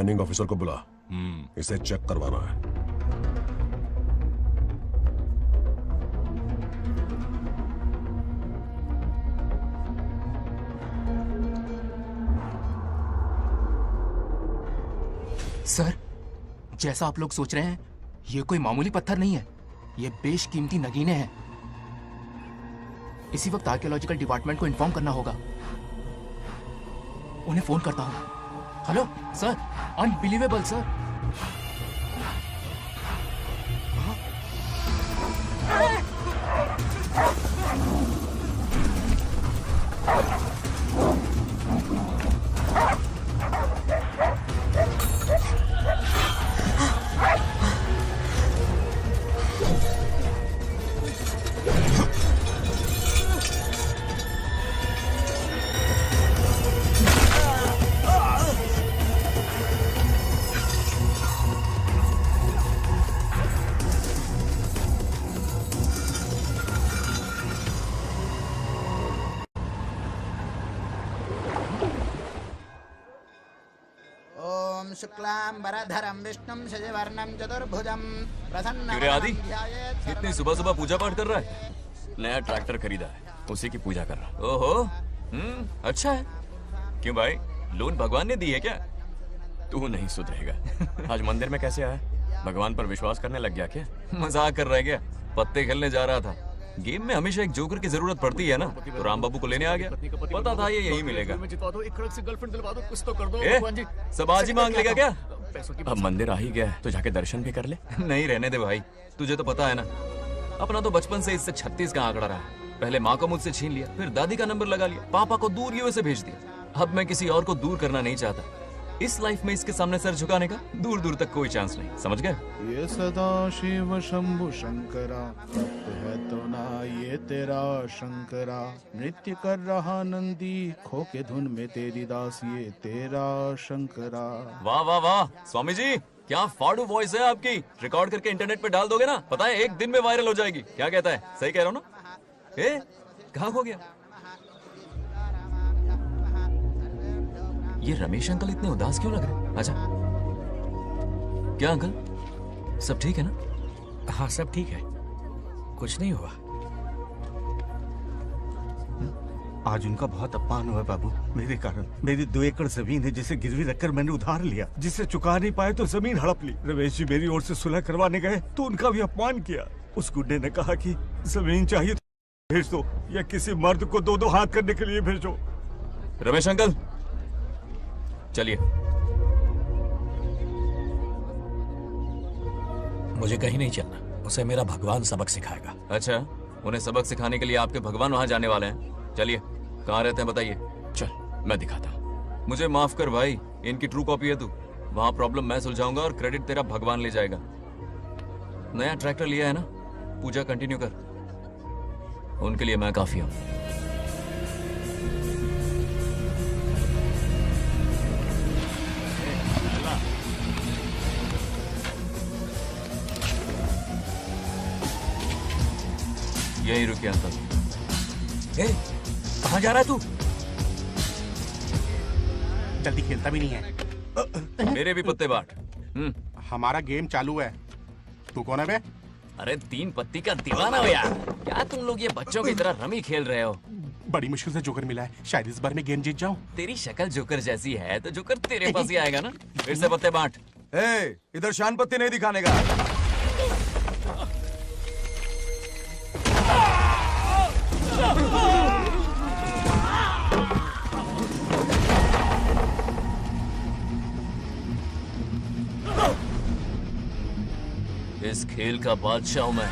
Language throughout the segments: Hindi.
माइनिंग ऑफिसर को बुला, इसे चेक करवाना है। सर, जैसा आप लोग सोच रहे हैं, ये कोई मामूली पत्थर नहीं है, ये बेशकीमती नगीने हैं। इसी वक्त आर्कियोलॉजिकल डिपार्टमेंट को इन्फॉर्म करना होगा। उन्हें फोन करता हूं। Hello sir, unbelievable sir. शुक्लांबरधरं विष्णुं शशिवर्णं चतुर्भुजं प्रसन्नं क्यों रे आदि, इतनी सुबह सुबह पूजा पाठ कर रहा है? नया ट्रैक्टर खरीदा है, उसी की पूजा कर रहा। ओहो, अच्छा है। क्यों भाई, लोन भगवान ने दी है क्या? तू नहीं सुधरेगा। आज मंदिर में कैसे आया? भगवान पर विश्वास करने लग गया क्या? मजाक कर रहा है क्या? पत्ते खेलने जा रहा था। गेम में हमेशा एक जोकर की जरूरत पड़ती है ना, तो राम बाबू को लेने आ गया। पता था ये यही मिलेगा। सब आज ही मांग लेगा क्या? अब मंदिर आ ही गया है तो जाके दर्शन भी कर ले। नहीं रहने दे भाई, तुझे तो पता है ना, अपना तो बचपन से इससे 36 का आंकड़ा रहा है। पहले माँ को मुझसे छीन लिया, फिर दादी का नंबर लगा लिया, पापा को दूर यूएसए भेज दिया। अब मैं किसी और को दूर करना नहीं चाहता। इस लाइफ में इसके सामने सर झुकाने का दूर दूर तक कोई चांस नहीं, समझ गए? ये सदा शिव शंभु शंकरा, तप है तो ना ये तेरा शंकरा। नृत्य कर रहा नंदी, खो के धुन में तेरी दास, ये तेरा शंकरा। वाह वाह वाह, स्वामी जी क्या फाड़ू वॉइस है आपकी। रिकॉर्ड करके इंटरनेट पे डाल दोगे ना, पता है एक दिन में वायरल हो जाएगी। क्या कहता है, सही कह रहा हूँ ना? ए, कहाँ हो गया ये रमेश अंकल? इतने उदास क्यों लग रहे? अच्छा, क्या अंकल, सब ठीक है ना? हाँ सब ठीक है, कुछ नहीं हुआ। आज उनका बहुत अपमान हुआ बाबू, मेरे कारण। मेरी 2 एकड़ जमीन है जिसे गिरवी रखकर मैंने उधार लिया, जिसे चुका नहीं पाए तो जमीन हड़प ली। रमेश जी मेरी ओर से सुलह करवाने गए तो उनका भी अपमान किया। उस गुंडे ने कहा कि जमीन चाहिए तो भेज दो, या किसी मर्द को 2-2 हाथ करने के लिए भेजो। रमेश अंकल चलिए। मुझे कहीं नहीं चलना, उसे मेरा भगवान सबक सिखाएगा। अच्छा, उन्हें सबक सिखाने के लिए आपके भगवान वहां जाने वाले हैं? चलिए, कहाँ रहते हैं बताइए। चल मैं दिखाता हूँ। मुझे माफ कर भाई, इनकी ट्रू कॉपी है तू। वहां प्रॉब्लम मैं सुलझाऊंगा और क्रेडिट तेरा भगवान ले जाएगा। नया ट्रैक्टर लिया है ना, पूजा कंटिन्यू कर। उनके लिए मैं काफी हूँ। यही रुके अंकल। कहाँ जा रहा है तू? जल्दी खेलता भी नहीं है। मेरे भी पत्ते बांट। हमारा गेम चालू है। तू कौन है बे? अरे 3 पत्ती का दीवाना हो यार। क्या तुम लोग ये बच्चों की तरह रमी खेल रहे हो? बड़ी मुश्किल से जोकर मिला है, शायद इस बार मैं गेम जीत जाऊं। तेरी शक्ल जोकर जैसी है तो जोकर तेरे पास ही आएगा ना। फिर से पत्ते बांट। इधर शान पत्ती नहीं दिखाने का। इस खेल का बादशाह हूं मैं।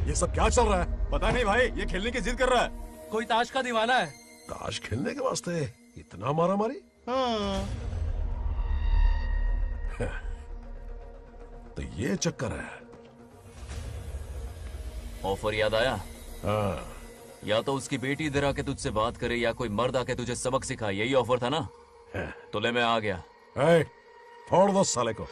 ये सब क्या चल रहा है? पता नहीं भाई, ये खेलने की जिद कर रहा है। कोई ताश का दीवाना है। ताश खेलने के वास्ते इतना मारा मारी? तो ये चक्कर है। ऑफर याद आया? हाँ। या तो उसकी बेटी इधर आके तुझसे बात करे या कोई मर्द आके तुझे सबक सिखाए, यही ऑफर था ना? तो ले मैं आ गया। फोड़ दो साले को।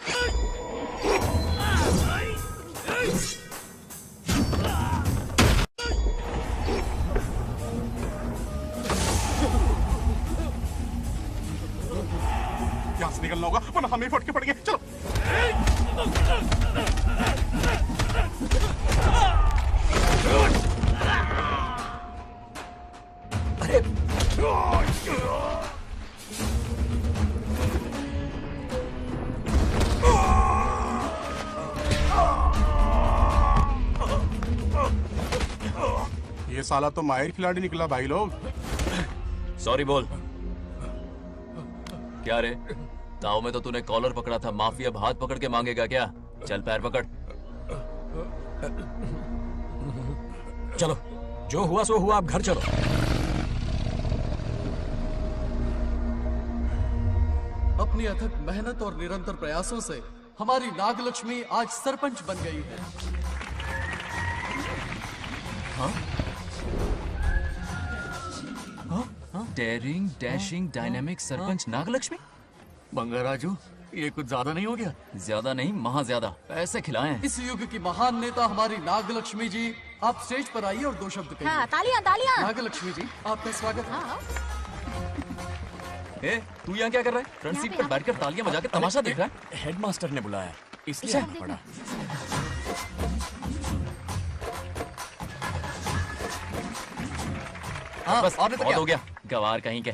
यहाँ से निकलना होगा वरना हमें फटके पड़ेंगे। चलो। ये साला तो माहिर खिलाड़ी निकला भाई लोग। सॉरी बोल। क्या रे, ताऊ में तो तूने कॉलर पकड़ा था, माफिया अब हाथ पकड़ के मांगेगा क्या? चल पैर पकड़। चलो, जो हुआ सो हुआ, आप घर चलो। अपनी अथक मेहनत और निरंतर प्रयासों से हमारी नागलक्ष्मी आज सरपंच बन गई है। Daring, dashing, dynamic sarpanch Nagalakshmi. Bangaraju, ये कुछ ज्यादा नहीं हो गया? ज्यादा नहीं, महा ज्यादा। पैसे खिलाएं। इस युग की महान नेता हमारी नागलक्ष्मी जी, आप स्टेज पर आइए और 2 शब्द कहिए। हाँ, तालियां तालियां। नागलक्ष्मी जी, आपका स्वागत है। ए, तू यहाँ क्या कर रहा है? फ्रंट सीट पर बैठकर तालियां बजा के तमाशा देख रहा है? हेडमास्टर ने बुलाया, इसलिए आना पड़ा। बस और बहुत हो गया, गवार कहीं के।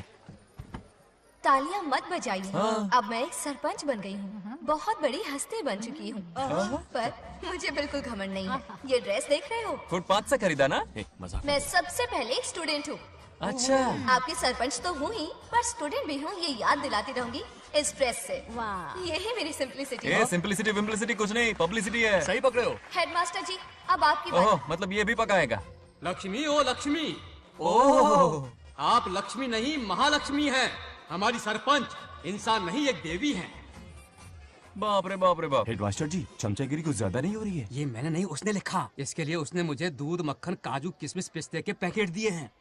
तालियां मत बजाइए। अब मैं एक सरपंच बन गई हूँ, बहुत बड़ी हस्ती बन चुकी हूँ। पर मुझे बिल्कुल घमंड नहीं है। ये ड्रेस देख रहे हो? फुटपाथ से खरीदा ना? मजाक। मैं सबसे पहले एक स्टूडेंट हूँ। अच्छा। आपकी सरपंच तो हूँ ही, पर स्टूडेंट भी हूँ, ये याद दिलाती रहूंगी इस ड्रेस से। यही मेरी सिंपलिसिटी है। सिंपलिसिटी विम्पलिसिटी कुछ नहीं, पब्लिसिटी है। सही पकड़े हो। हेडमास्टर जी, अब आपकी बारी। मतलब ये भी पकाएगा? लक्ष्मी, ओ लक्ष्मी, ओह, आप लक्ष्मी नहीं महालक्ष्मी हैं। हमारी सरपंच इंसान नहीं, एक देवी हैं। बाप रे बाप रे बाप। हेडमास्टर जी, चमचागिरी कुछ ज्यादा नहीं हो रही है? ये मैंने नहीं, उसने लिखा। इसके लिए उसने मुझे दूध, मक्खन, काजू, किशमिश, पिस्ते के पैकेट दिए हैं।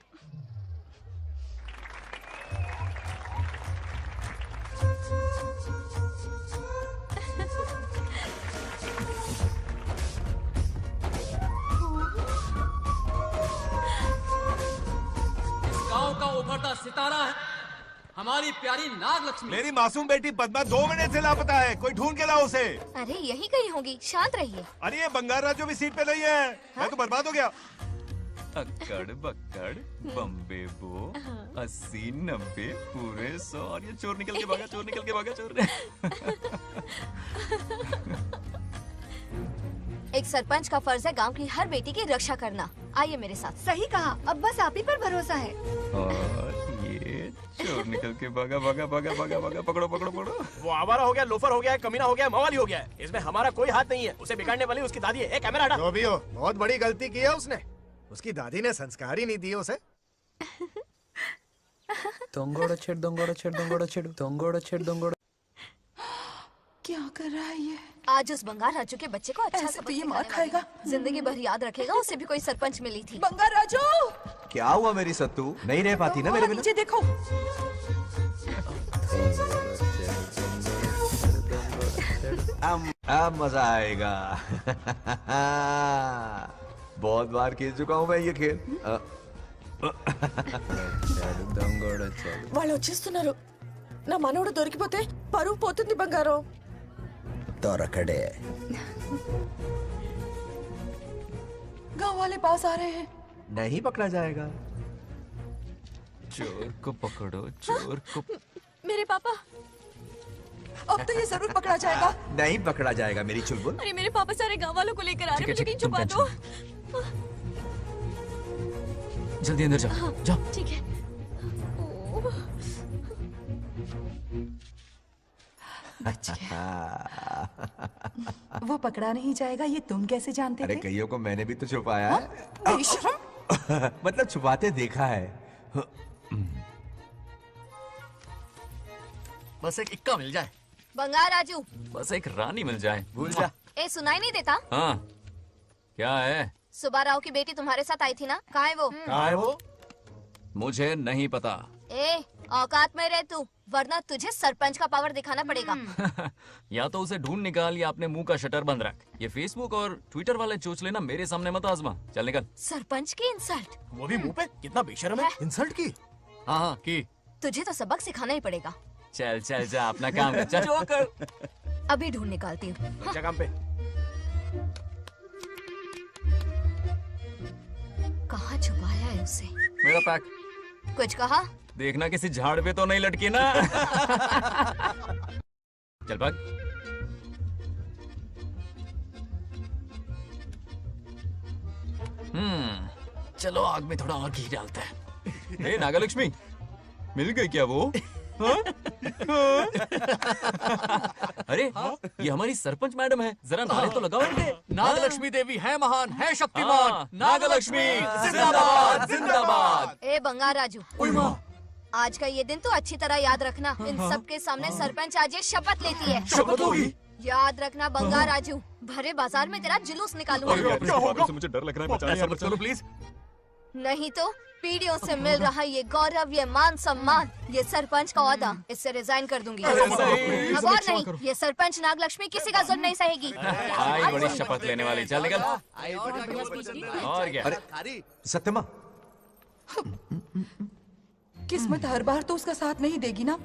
गांव का उभरता सितारा है हमारी प्यारी नागलक्ष्मी। मेरी मासूम बेटी पद्मा 2 महीने से लापता है, कोई ढूंढ के लाओ उसे। अरे यही कहीं होगी, शांत रहिए। अरे ये बंगार राजू भी सीट पे नहीं है। मैं तो बर्बाद हो गया। अक्कड़ बक्कड़ बम्बे बो 80 90 पूरे 100 और ये चोर निकल के भागा, चोर निकल के भागा, चोर। एक सरपंच का फर्ज है गांव की हर बेटी की रक्षा करना। आइए मेरे साथ। सही कहा, अब बस आप ही पर भरोसा है। और ये चोर निकल के भागा भागा भागा भागा भागा, पकड़ो पकड़ो पकड़ो। वो आवारा हो गया, लोफर हो गया, कमीना हो गया, मवाली हो गया। इसमें हमारा कोई हाथ नहीं है। उसे बिगाड़ने वाली उसकी दादी है। कैमरा हटा। जो भी हो, बहुत बड़ी गलती की है उसने। उसकी दादी ने संस्कार ही नहीं दिए उसे। क्या कर रहा है ये? आज उस बंगार राजू के बच्चे को अच्छा ऐसे तो ये मार खाएगा। जिंदगी भर याद रखेगा, उसे भी कोई सरपंच मिली थी। बंगार राजू, क्या हुआ मेरी सत्तू? नहीं रह पाती ना मेरे बिना? नीचे देखो। अब मजा आएगा। बहुत बार खेल चुका हूँ मैं ये खेल। వాళ్ళు వచ్చేస్తున్నారు. నా మనోడు దొరికిపోతే పరువు పోతుంది బంగారం. दौरकड़े गांव वाले पास आ रहे हैं। नहीं पकड़ा जाएगा। चोर को पकड़ो, चोर को। मेरे पापा, अब तो ये जरूर पकड़ा जाएगा। नहीं पकड़ा जाएगा मेरी चुलबुल। अरे मेरे पापा सारे गांव वालों को लेकर आ रहे हैं, मुझे कहीं छुपा दो। जल्दी अंदर जाओ, जाओ। ठीक है। वो पकड़ा नहीं जाएगा, ये तुम कैसे जानते अरे थे? कईयों को मैंने भी तो छुपाया है। बेशरम। मतलब छुपाते देखा है। बस एक इक्का मिल जाए। बंगार राजू, बस एक रानी मिल जाए। भूल जा। ए सुनाई नहीं देता? हाँ, क्या है? सुबा राव की बेटी तुम्हारे साथ आई थी ना, कहाँ है वो? कहाँ है वो? मुझे नहीं पता। ए औकात में रह तू, वरना तुझे सरपंच का पावर दिखाना पड़ेगा। या तो उसे ढूंढ निकाल या अपने मुंह का शटर बंद रख। ये फेसबुक और ट्विटर वाले चोचले ना मेरे सामने मत आजमा। चल निकल। सरपंच की इंसल्ट। वो भी मुंह पे, कितना बेशर्म है। इंसल्ट की? हाँ हाँ की। तुझे तो सबक सिखाना ही पड़ेगा। चल चल जा अपना काम कर, चल जो कर। अभी ढूंढ निकालती हूँ। अच्छा काम पे। कहाँ छुपाया है उसे? मेरा पैक। कुछ कहा? देखना किसी झाड़ पे तो नहीं लटकी ना। चल भाग। चलो आग में थोड़ा और घी डालते हैं। हे नागलक्ष्मी, मिल गई क्या वो? हाँ? अरे ये हमारी सरपंच मैडम है, जरा नारे तो लगाओ इनके। नागलक्ष्मी देवी है महान, है शक्तिमान। नागलक्ष्मी जिंदाबाद जिंदाबाद। ए बंगार राजू, आज का ये दिन तो अच्छी तरह याद रखना। इन सबके सामने सरपंच आज ये शपथ लेती है। शपथ होगी? याद रखना बंगार राजू, भरे बाजार में तेरा जुलूस निकालूंगा। क्या होगा? मुझे डर लग रहा है, बचाइए, चलो प्लीज। नहीं तो पीढ़ियों से मिल रहा ये गौरव, ये मान सम्मान, ये सरपंच का ओहदा, इससे रिजाइन कर दूंगी। अब और नहीं, ये सरपंच नागलक्ष्मी किसी का जुल्म नहीं सहेगी। आई बड़ी शपथ लेने वाली, चल निकल। और क्या? अरे सत्यमा, किस्मत हर बार तो उसका साथ नहीं देगी ना।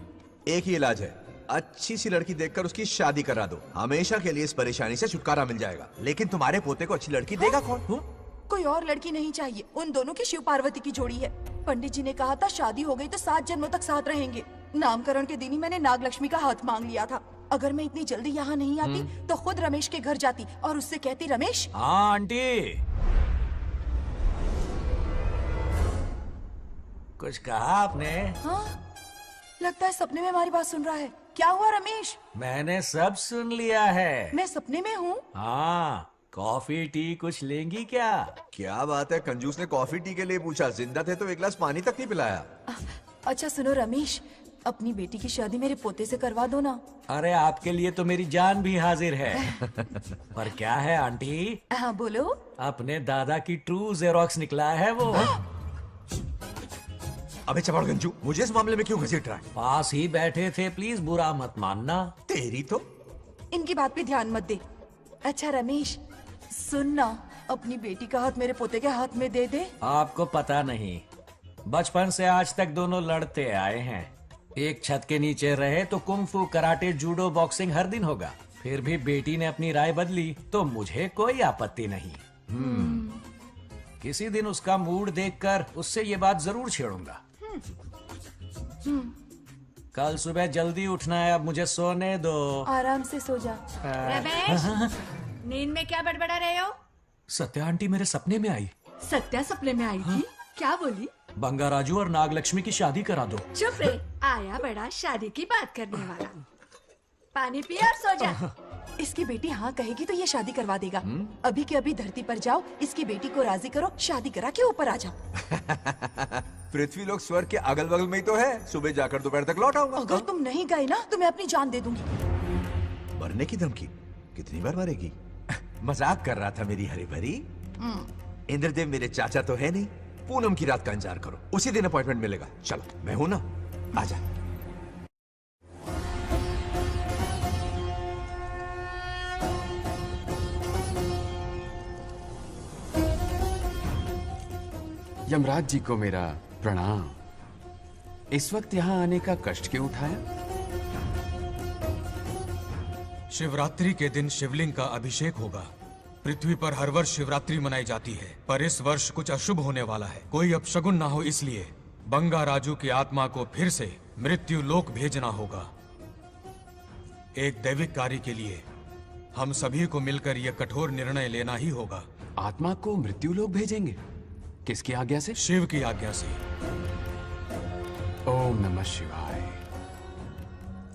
एक ही इलाज है, अच्छी सी लड़की देखकर उसकी शादी करा दो, हमेशा के लिए इस परेशानी से छुटकारा मिल जाएगा। लेकिन तुम्हारे पोते को अच्छी लड़की देगा कौन? कोई और लड़की नहीं चाहिए, उन दोनों की शिव पार्वती की जोड़ी है। पंडित जी ने कहा था शादी हो गई तो 7 जन्मों तक साथ रहेंगे। नामकरण के दिन ही मैंने नागलक्ष्मी का हाथ मांग लिया था। अगर मैं इतनी जल्दी यहाँ नहीं आती तो खुद रमेश के घर जाती और उससे कहती, रमेश। हाँ आंटी, कुछ कहा आपने? हाँ, लगता है सपने में हमारी बात सुन रहा है। क्या हुआ रमेश? मैंने सब सुन लिया है। मैं सपने में हूँ? हाँ, कॉफी टी कुछ लेंगी क्या? क्या बात है, कंजूस ने कॉफी टी के लिए पूछा, जिंदा थे तो एक गिलास पानी तक नहीं पिलाया। अच्छा सुनो रमेश, अपनी बेटी की शादी मेरे पोते से करवा दो ना। अरे आपके लिए तो मेरी जान भी हाजिर है। पर क्या है आंटी? हाँ बोलो। अपने दादा की ट्रू जेरोक्स निकला है वो। अबे चपड़ गंजू, मुझे इस मामले में क्यों घसीट रहा है? पास ही बैठे थे, प्लीज बुरा मत मानना। तेरी तो। इनकी बात पे ध्यान मत दे। अच्छा रमेश सुन ना, अपनी बेटी का हाथ मेरे पोते के हाथ में दे दे। आपको पता नहीं, बचपन से आज तक दोनों लड़ते आए हैं। एक छत के नीचे रहे तो कुंफू, कराटे, जूडो, बॉक्सिंग हर दिन होगा। फिर भी बेटी ने अपनी राय बदली तो मुझे कोई आपत्ति नहीं। किसी दिन उसका मूड देखकर उससे ये बात जरूर छेड़ूंगा। कल सुबह जल्दी उठना है, अब मुझे सोने दो। आराम से सो जा। रमेश, नींद में क्या बड़बड़ा रहे हो? सत्या आंटी मेरे सपने में आई। सत्या सपने में आई थी? क्या बोली? बंगाराजू और नागलक्ष्मी की शादी करा दो। चुप रे, आया बड़ा शादी की बात करने वाला। पानी पिया और सो जा। इसकी बेटी हाँ कहेगी तो ये शादी करवा देगा। अभी के अभी धरती पर जाओ, इसकी बेटी को राजी करो, शादी करा के ऊपर आ जाओ। पृथ्वी लोग स्वर्ग के अगल बगल में ही तो है, सुबह जाकर दोपहर तक लौट आऊंगा। अगर तुम नहीं गए ना तो मैं अपनी जान दे दूंगी। मरने की धमकी? कितनी बार मरेगी? मजाक कर रहा था मेरी हरी भरी। इंद्रदेव मेरे चाचा तो है नहीं। पूनम की रात का इंतजार करो, उसी दिन अपॉइंटमेंट मिलेगा। चलो मैं हूं ना, आजा। यमराज जी को मेरा प्रणाम। इस वक्त यहाँ आने का कष्ट क्यों उठाया? शिवरात्रि के दिन शिवलिंग का अभिषेक होगा। पृथ्वी पर हर वर्ष शिवरात्रि मनाई जाती है, पर इस वर्ष कुछ अशुभ होने वाला है। कोई अपशगुन ना हो, इसलिए बंगाराजू की आत्मा को फिर से मृत्यु लोक भेजना होगा। एक दैविक कार्य के लिए हम सभी को मिलकर यह कठोर निर्णय लेना ही होगा। आत्मा को मृत्यु लोक भेजेंगे? किसकी आज्ञा से? शिव की आज्ञा से। ओम नमः शिवाय।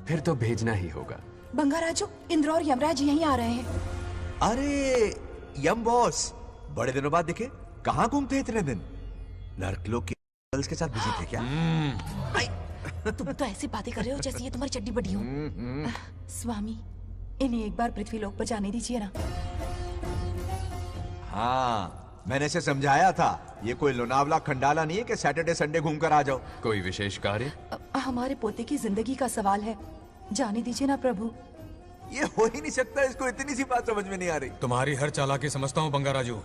फिर तो भेजना ही होगा। बंगाराजू, इंद्र और यमराज यहीं आ रहे हैं। अरे यम बॉस, बड़े दिनों बाद दिखे। कहाँ घूमते इतने दिन? नर्कलोक के गर्ल्स के साथ बिजी थे क्या? तुम तो ऐसी बातें कर रहे हो जैसे ये तुम्हारी चड्डी बड़ी हो। स्वामी, इन्हें एक बार पृथ्वी लोक पर जाने दीजिए ना। हाँ, मैंने इसे समझाया था, ये कोई लोनावला खंडाला नहीं है कि सैटरडे संडे घूम कर आ जाओ। कोई विशेष कार्य? हमारे पोते की जिंदगी का सवाल है, जाने दीजिए ना प्रभु। ये हो ही नहीं सकता, इसको इतनी सी बात समझ में नहीं आ रही। तुम्हारी हर चालाकी समझता हूँ बंगाराजू।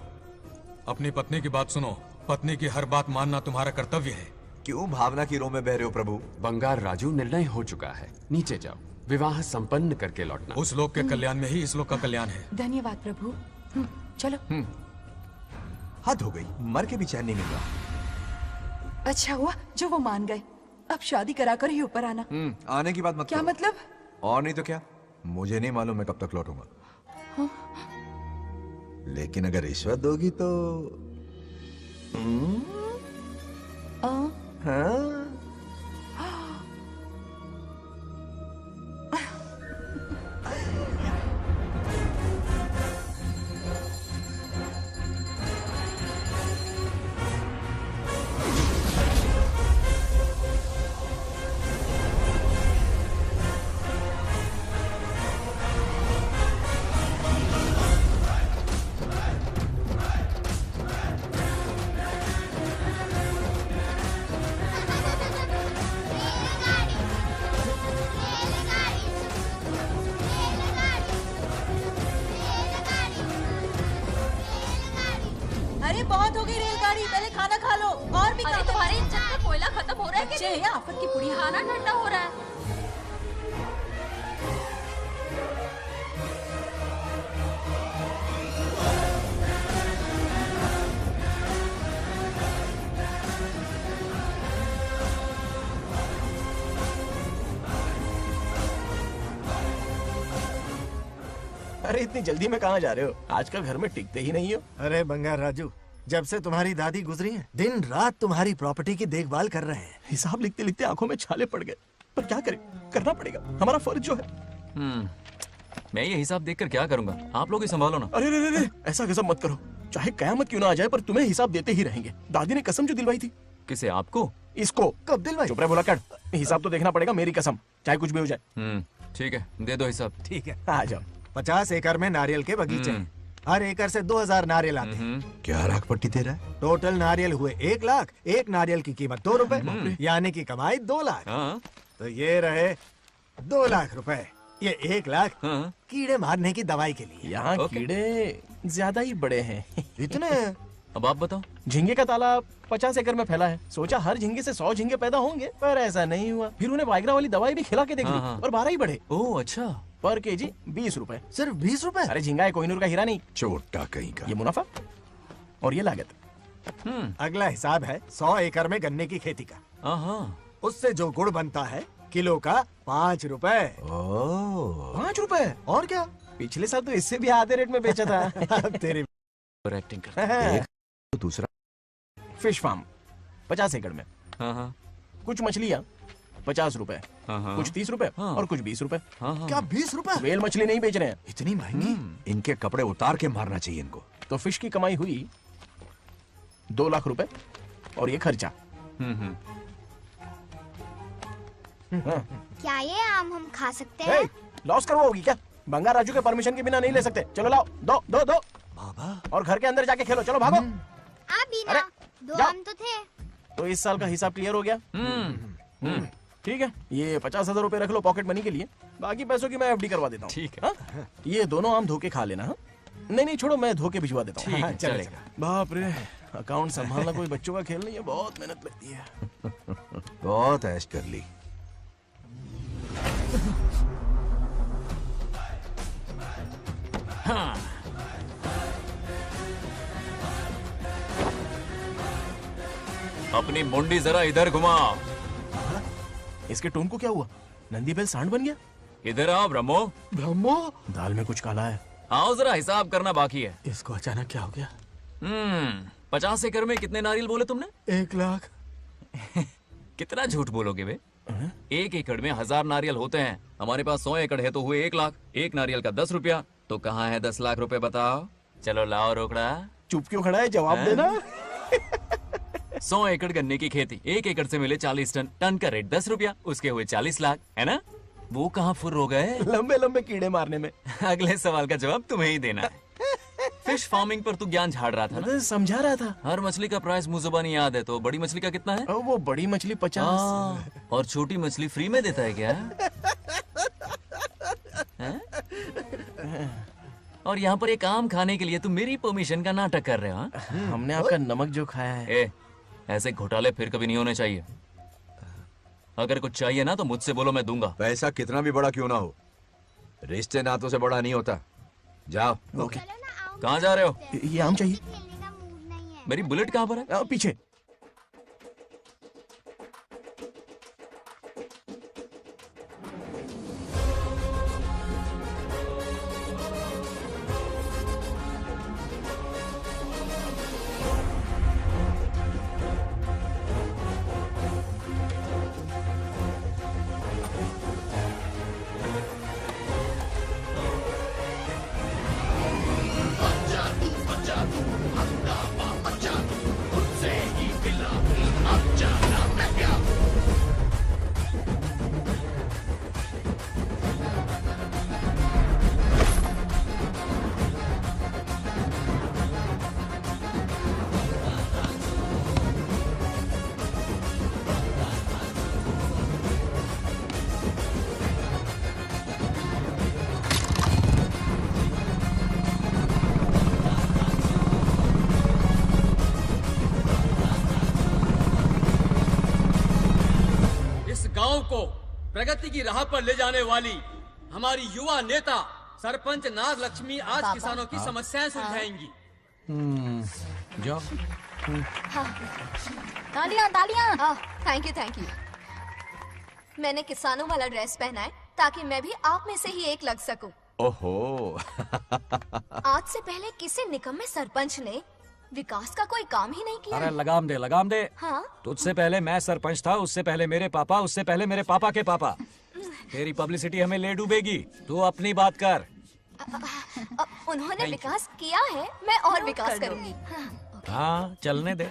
अपनी पत्नी की बात सुनो। पत्नी की हर बात मानना तुम्हारा कर्तव्य है। क्यों भावना की रो में बह रहे हो प्रभु? बंगार राजू, निर्णय हो चुका है, नीचे जाओ, विवाह संपन्न करके लौटना। उस लोग के कल्याण में ही इस लोग का कल्याण है। धन्यवाद प्रभु। चलो। हद हो गई, मर के भी चैन नहीं मिल रहा। अच्छा हुआ जो वो मान गए। अब शादी कराकर ही ऊपर आना। आने की बात मत क्या करो। मतलब? और नहीं तो क्या, मुझे नहीं मालूम मैं कब तक लौटूंगा। हाँ? लेकिन अगर रिश्वत दोगी तो हाँ? अरे बहुत हो गई रेलगाड़ी, पहले खाना खा लो। और भी अरे तुम्हारे इंजन में कोयला खत्म हो रहा है बच्चे हैं आफत की पुड़ी। खाना ठंडा हो रहा है। अरे इतनी जल्दी में कहाँ जा रहे हो? आजकल घर में टिकते ही नहीं हो। अरे बंगार राजू, जब से तुम्हारी दादी गुजरी है, दिन रात तुम्हारी प्रॉपर्टी की देखभाल कर रहे हैं। हिसाब लिखते लिखते आंखों में छाले पड़ गए, पर क्या करें, करना पड़ेगा, हमारा फर्ज जो है। मैं ये हिसाब देखकर क्या करूंगा? आप लोग ही संभालो ना। अरे रे रे, ऐसा कसम मत करो, चाहे कयामत क्यों ना आ जाए, पर तुम्हें हिसाब देते ही रहेंगे। दादी ने कसम जो दिलवाई थी। किसे? आपको? इसको। कब दिलवाई? चुप रहे बोला कर, हिसाब तो देखना पड़ेगा, मेरी कसम, चाहे कुछ भी हो जाए। ठीक है, दे दो हिसाब। ठीक है, आ जाओ। 50 एकड़ में नारियल के बगीचे हैं। हर एकड़ से 2000 नारियल आते हैं। क्या राख पट्टी दे रहा है? टोटल नारियल हुए 1 लाख। एक नारियल की कीमत 2 रुपए, यानी कि कमाई 2 लाख। तो ये रहे 2 लाख रुपए। ये 1 लाख कीड़े मारने की दवाई के लिए। यहाँ कीड़े ज्यादा ही बड़े हैं। इतने? अब आप बताओ। झींगे का तालाब 50 एकड़ में फैला है। सोचा हर झींगे से 100 झींगे पैदा होंगे, पर ऐसा नहीं हुआ। फिर उन्हें वाइग्रा वाली दवाई भी खिला के देख ली, और 12 ही बढ़े। ओह अच्छा। पर केजी 20 रुपए। सिर्फ 20 रुपए? अरे झींगा है, कोहिनूर का हीरा नहीं। छोटा कहीं का। ये मुनाफा और ये लागत। अगला हिसाब है 100 एकड़ में गन्ने की खेती का। उससे जो गुड़ बनता है, किलो का 5 रुपए। 5 रुपए? और क्या, पिछले साल तो इससे भी आधे रेट में बेचा था। तेरी एक्टिंग करता। दूसरा फिश फार्म 50 एकड़ में। कुछ मछलियाँ 50 रुपए, कुछ 30 रुपए और कुछ 20 रुपए। क्या 20 रुपए? वेल मछली नहीं बेच रहे हैं। इतनी महंगी? इनके कपड़े उतार के मारना चाहिए इनको। तो फिश की कमाई हुई 2 लाख रुपए, और ये खर्चा। क्या ये आम हम खा सकते हैं? लॉस करवाओगी क्या? बंगार राजू के परमिशन के बिना नहीं ले सकते। चलो लाओ, दो दो दो। बाबा। और घर के अंदर जाके खेलो, चलो भागो। अभी ना, 2 आम तो थे। तो इस साल का हिसाब क्लियर हो गया? ठीक है, ये 50,000 रुपए रख लो पॉकेट मनी के लिए, बाकी पैसों की मैं एफडी करवा देता हूँ। ठीक है। ये दोनों आम धोके खा लेना। नहीं छोड़ो, मैं धोके भिजवा देता हूँ। ठीक है, चलेगा। बाप रे, अकाउंट संभालना कोई बच्चों का खेल नहीं है, बहुत मेहनत लगती है। बहुत ऐश कर ली। अपनी मुंडी जरा इधर घुमा। इसके टोन को क्या हुआ? नंदी बैल सांड बन गया? इधर आओ ब्रह्मो। ब्रह्मो? दाल में कुछ काला है। आओ, जरा हिसाब करना बाकी है। इसको अचानक क्या हो गया? 50 एकड़ में कितने नारियल बोले तुमने? 1 लाख। कितना झूठ बोलोगे बे? 1 एकड़ में 1000 नारियल होते हैं। हमारे पास 100 एकड़ है तो हुए 1 लाख। एक नारियल का 10 रुपया, तो कहाँ है 10 लाख रुपए बताओ? चलो लाओ रोकड़ा। चुप क्यों खड़ा है, जवाब देना। 100 एकड़ गन्ने की खेती, 1 एकड़ से मिले 40 टन, टन का रेट 10 रुपया, उसके हुए 40 लाख, है ना? वो कहाँ फुर हो गए? लंबे लंबे कीड़े मारने में। अगले सवाल का जवाब तुम्हें ही देना है। फिश फार्मिंग पर तू ज्ञान झाड़ रहा था ना? समझा रहा था। हर मछली का प्राइस मुझे जुबानी याद है, तो बड़ी मछली का कितना है? वो बड़ी मछली 50। और छोटी मछली फ्री में देता है क्या? और यहाँ पर एक आम खाने के लिए तुम मेरी परमिशन का नाटक कर रहे हो? हमने आपका नमक जो खाया है। ऐसे घोटाले फिर कभी नहीं होने चाहिए। अगर कुछ चाहिए ना तो मुझसे बोलो, मैं दूंगा। पैसा कितना भी बड़ा क्यों ना हो, रिश्ते नातों से बड़ा नहीं होता। जाओ। ओके। कहाँ जा रहे हो? ये आम चाहिए। मेरी बुलेट कहाँ पर है? पीछे। गांव को प्रगति की राह पर ले जाने वाली हमारी युवा नेता सरपंच नागलक्ष्मी आज किसानों की समस्याएं सुलझाएंगी। जाओ। तालियां तालियां। Thank you. मैंने किसानों वाला ड्रेस पहना है ताकि मैं भी आप में से ही एक लग सकूं। ओहो। आज से पहले किसी निकम्मे सरपंच ने विकास का कोई काम ही नहीं किया। अरे लगाम दे लगाम दे। हाँ? तुझसे पहले मैं सरपंच था, उससे पहले मेरे पापा, उससे पहले मेरे पापा के पापा। तेरी पब्लिसिटी हमें ले डूबेगी। तू अपनी बात कर। उन्होंने विकास किया है, मैं और विकास करूंगी। हाँ चलने दे।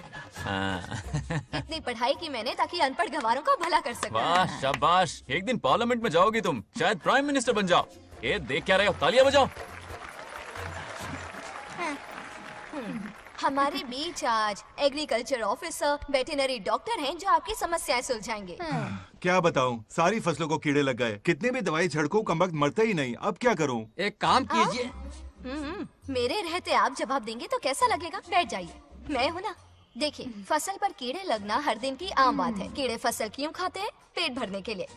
इतनी पढ़ाई की मैंने ताकि अनपढ़ गंवारों का भला कर सकूं। वाह शाबाश, एक दिन पार्लियामेंट में जाओगी तुम, शायद प्राइम मिनिस्टर बन जाओ। ये देख क्या रहे हो, तालियां बजाओ। हमारे बीच आज एग्रीकल्चर ऑफिसर, वेटरनरी डॉक्टर हैं जो आपकी समस्याएं सुलझाएंगे। क्या बताऊं, सारी फसलों को कीड़े लग गए। कितने भी दवाई छिड़कूं कमबख्त मरता ही नहीं। अब क्या करूं? एक काम कीजिए। मेरे रहते आप जवाब देंगे तो कैसा लगेगा? बैठ जाइए, मैं हूँ ना। देखिए, फसल पर कीड़े लगना हर दिन की आम बात है। कीड़े फसल क्यों खाते हैं? पेट भरने के लिए।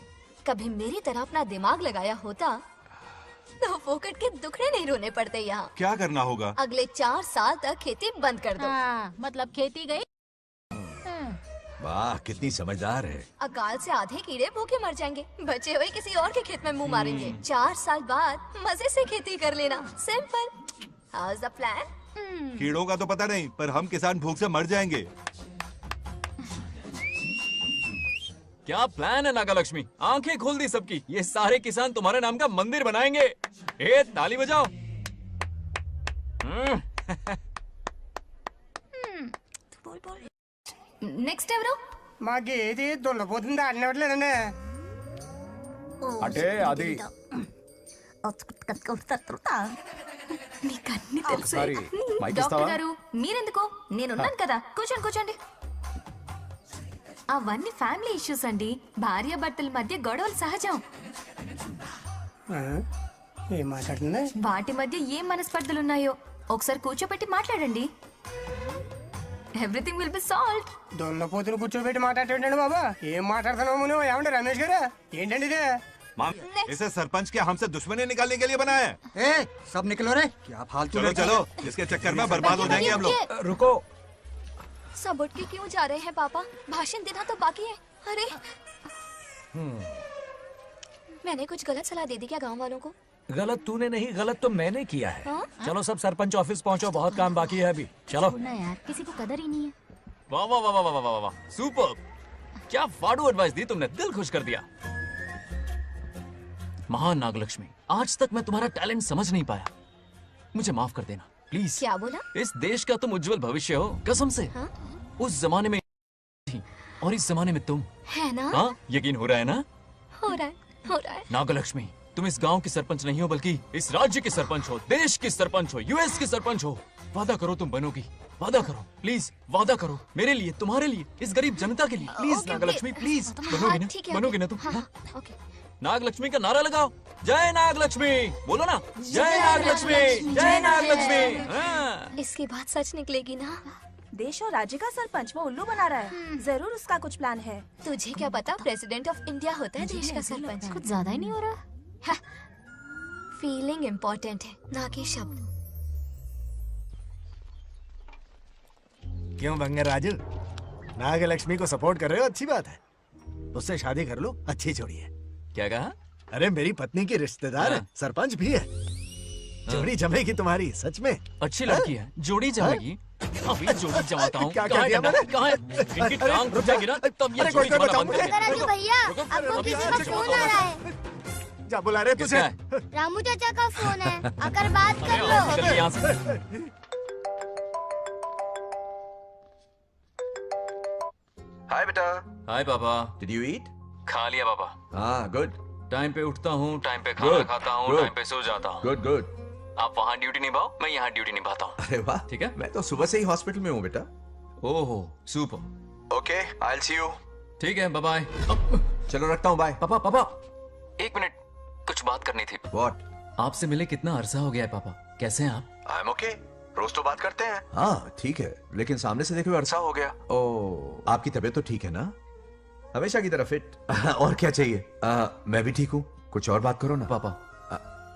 कभी मेरी तरह अपना दिमाग लगाया होता तो फोकट के दुखड़े नहीं रोने पड़ते यहाँ। क्या करना होगा? अगले 4 साल तक खेती बंद कर दो। मतलब खेती गई। वाह, कितनी समझदार है। अकाल से आधे कीड़े भूखे मर जाएंगे, बचे हुए किसी और के खेत में मुंह मारेंगे। 4 साल बाद मजे से खेती कर लेना। Simple. How is the plan? कीड़ों का तो पता नहीं, पर हम किसान भूख से मर जाएंगे। क्या प्लान है नागालक्ष्मी? आंखें खोल दी सबकी। ये सारे किसान तुम्हारे नाम का मंदिर बनाएंगे। ए, ताली बजाओ। నెక్స్ట్ ఎవరు? మాకేది దున్నపోతుంది ఆడినట్లేదండి. అంటే అది నీకన్నీ తెలుసు. సారీ, మైక్ డాక్టర్ ఇస్తావా? గారు మీరెందుకు? నేనున్నాను కదా, కూర్చోండి. అవన్నీ ఫ్యామిలీ ఇష్యూస్ అండి. భార్య భర్తల మధ్య గొడవలు సహజం. ఏం మాట్లాడుతుంది? వాటి మధ్య ఏం మనస్పర్ధలున్నాయో ఒకసారి కూర్చోబెట్టి మాట్లాడండి. Everything will be solved. దున్నపోతుని కూర్చోబెట్టి మాట్లాడేటండి బాబా. ఏం మాట్లాడుతున్నావు నువ్వు? ఏమంటే రమేష్ గారు, ఏంటండి ఇది? इसे सरपंच के हमसे दुश्मनी निकालने के लिए बनाया है। सब निकलो रे, क्या फालतू। चलो, इसके चक्कर में बर्बाद हो जाएंगे हम लोग। रुको। सब उठ के क्यों जा रहे हैं पापा? भाषण देना तो बाकी है। अरे मैंने कुछ गलत सलाह दे दी क्या गांव वालों को? गलत तूने नहीं, गलत तो मैंने किया है। हाँ? चलो सब सरपंच ऑफिस पहुंचो, बहुत काम बाकी है अभी। चलो यार, किसी को कदर ही नहीं है। वाह वाह वाह वाह वाह वाह वाह, सुपर। क्या फाड़ू एडवाइस दी तुमने, दिल खुश कर दिया। महान नागलक्ष्मी, आज तक मैं तुम्हारा टैलेंट समझ नहीं पाया। मुझे माफ कर देना प्लीज। क्या बोला? इस देश का तुम उज्जवल भविष्य हो, कसम से। हाँ? उस जमाने में थी और इस जमाने में तुम है ना? हाँ, यकीन हो रहा है ना? हो रहा है। नागलक्ष्मी, तुम इस गांव की सरपंच नहीं हो, बल्कि इस राज्य की सरपंच हो, देश की सरपंच हो, यूएस की सरपंच हो। वादा करो तुम बनोगी। वादा करो प्लीज, वादा करो मेरे लिए, तुम्हारे लिए, इस गरीब जनता के लिए। Please Nagalakshmi, please. बनोगी ना? बनोगी ना तुम? नागलक्ष्मी का नारा लगाओ। जय नागलक्ष्मी बोलो ना। जय नागलक्ष्मी, जय नागलक्ष्मी। इसकी बात सच निकलेगी ना? देश और राज्य का सरपंच वो उल्लू बना रहा है। जरूर उसका कुछ प्लान है। तुझे क्या पता प्रेसिडेंट ऑफ इंडिया होता है देश का सरपंच। कुछ ज्यादा ही नहीं हो रहा। फीलिंग इम्पोर्टेंट है ना कि शब्द। क्यों बंगर राजू, नागलक्ष्मी को सपोर्ट कर रहे हो? अच्छी बात है, उससे शादी कर लो, अच्छी जोड़ी है। क्या कहा? अरे मेरी पत्नी की रिश्तेदार है, सरपंच भी है। जोड़ी जमेगी तुम्हारी, सच में। अच्छी लड़की है, जोड़ी जमेगी। अभी जोड़ी जमाता हूँ। क्या क्या किया मैंने? कहाँ है? इनकी टांग रुक जाएगी ना तब ये जोड़ी जमाना बंद कर देंगे। राजू भैया, आपको किसी का फोन आ रहा है। जा बुला रहे तुझे। रामू चाचा का फोन है, आकर बात कर लो। चल यहाँ से। हाय बेटा। हाय पापा। Did you eat? खा लिया पापा। हाँ, गुड। टाइम पे उठता हूँ, टाइम पे खाना खाता हूँ, टाइम पे सो जाता हूँ। Good good. आप वहाँ ड्यूटी निभाओ, मैं यहाँ ड्यूटी निभाता हूँ। अरे वाह, ठीक है। मैं तो सुबह से ही हॉस्पिटल में हूँ बेटा। ओहो, super. Okay, I will see you. ठीक है, बाय बाय। चलो रखता हूँ, बाय। पापा पापा, एक मिनट, कुछ बात करनी थी। व्हाट? आपसे मिले कितना अरसा हो गया है पापा, कैसे हैं आप? आई एम ओके, रोज तो बात करते हैं। हाँ ठीक है, लेकिन सामने से देखे हुए अरसा हो गया। ओह, आपकी तबीयत तो ठीक है ना? हमेशा की तरह फिट। और क्या चाहिए? मैं भी ठीक हूँ। कुछ और बात करो ना। पापा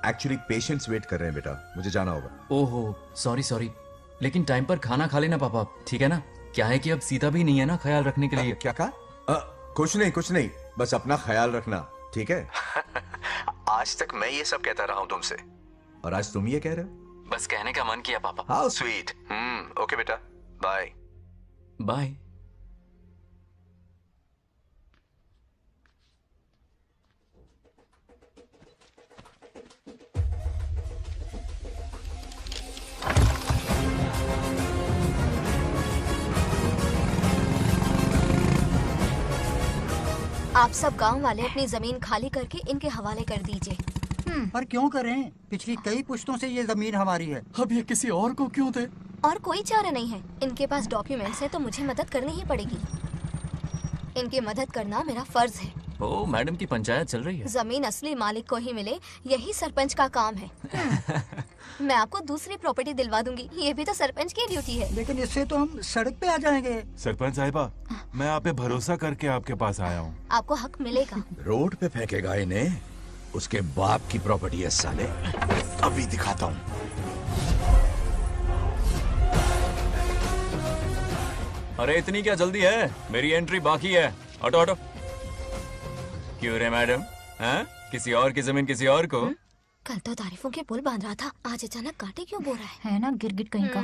एक्चुअली पेशेंट्स वेट कर रहे हैं बेटा, मुझे जाना होगा। ओहो, सॉरी सॉरी, लेकिन टाइम पर खाना खा लेना पापा, ठीक है ना? क्या है कि अब सीता भी नहीं है ना ख्याल रखने के लिए। क्या कहा? कुछ नहीं, बस अपना ख्याल रखना, ठीक है? आज तक मैं ये सब कहता रहा हूँ तुमसे, और आज तुम ये कह रहे हो? बस कहने का मन किया पापा। How sweet. ओके बेटा, बाय बाय। आप सब गांव वाले अपनी जमीन खाली करके इनके हवाले कर दीजिए। पर क्यों करें? पिछली कई पुश्तों से ये जमीन हमारी है। अब ये किसी और को क्यों दे? और कोई चारा नहीं है। इनके पास डॉक्यूमेंट्स है तो मुझे मदद करनी ही पड़ेगी। इनकी मदद करना मेरा फर्ज है। ओ, मैडम की पंचायत चल रही है। जमीन असली मालिक को ही मिले, यही सरपंच का काम है। मैं आपको दूसरी प्रॉपर्टी दिलवा दूंगी, ये भी तो सरपंच की ड्यूटी है। लेकिन इससे तो हम सड़क पे आ जाएंगे। सरपंच साहिबा, मैं आप पे भरोसा करके आपके पास आया हूँ। आपको हक मिलेगा। रोड पे फेंकेगा इन्हें, उसके बाप की प्रॉपर्टी है साले। अभी दिखाता हूँ। अरे इतनी क्या जल्दी है? मेरी एंट्री बाकी है। हटो हटो। क्यों रे मैडम? हाँ? किसी और की जमीन किसी और को? कल तो तारीफों के पुल बांध रहा था, आज अचानक कांटे क्यों बो रहा है ना गिरगिट कहीं का।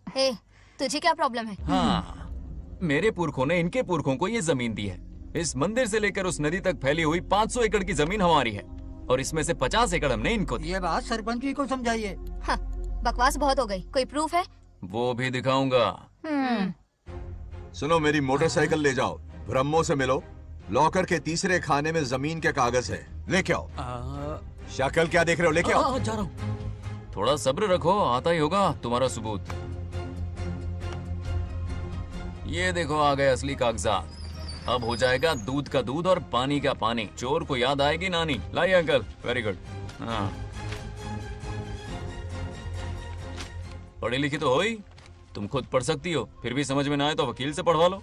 ए, तुझे क्या प्रॉब्लम है? हाँ, मेरे पुरखों ने इनके पुरखों को ये जमीन दी है। इस मंदिर से लेकर उस नदी तक फैली हुई 500 एकड़ की जमीन हमारी है, और इसमें से 50 एकड़ हमने इनको दी। ये बात सरपंच जी को समझाइए। हाँ, बकवास बहुत हो गई। कोई प्रूफ है? वो भी दिखाऊंगा। सुनो, मेरी मोटरसाइकिल ले जाओ, ब्रह्मो से मिलो, लॉकर के तीसरे खाने में जमीन के कागज है, लेके आओ। शक्ल क्या देख रहे हो? लेके आओ। जा रहा हूँ। थोड़ा सब्र रखो, आता ही होगा तुम्हारा सबूत। ये देखो, आ गए असली कागजात। अब हो जाएगा दूध का दूध और पानी का पानी। चोर को याद आएगी नानी। लाइए अंकल, वेरी गुड। हाँ, पढ़ी लिखी तो हो ही, तुम खुद पढ़ सकती हो, फिर भी समझ में ना आए तो वकील से पढ़वा लो।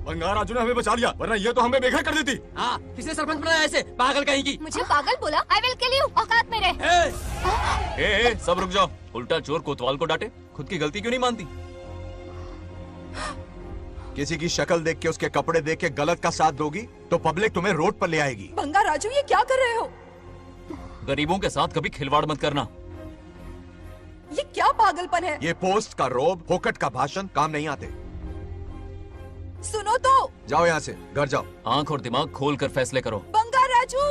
बंगार राजू ने हमें बचा लिया, वरना ये तो हमें बेघर कर देती। हाँ, किसने सरपंच बनाया ऐसे? पागल कहीं की। मुझे पागल बोला? I will kill you. औकात में रह। ए, सब रुक जाओ। उल्टा चोर कोतवाल को डांटे, खुद की गलती क्यों नहीं मानती? किसी की शक्ल देख के, उसके कपड़े देख के गलत का साथ दोगी तो पब्लिक तुम्हें रोड पर ले आएगी। बंगा राजू, ये क्या कर रहे हो? गरीबों के साथ कभी खिलवाड़ मत करना। ये क्या पागलपन है? ये पोस्ट का रोब, फोकट का भाषण काम नहीं आते। सुनो तो। जाओ यहाँ से, घर जाओ। आंख और दिमाग खोल कर फैसले करो। बंगा राजू,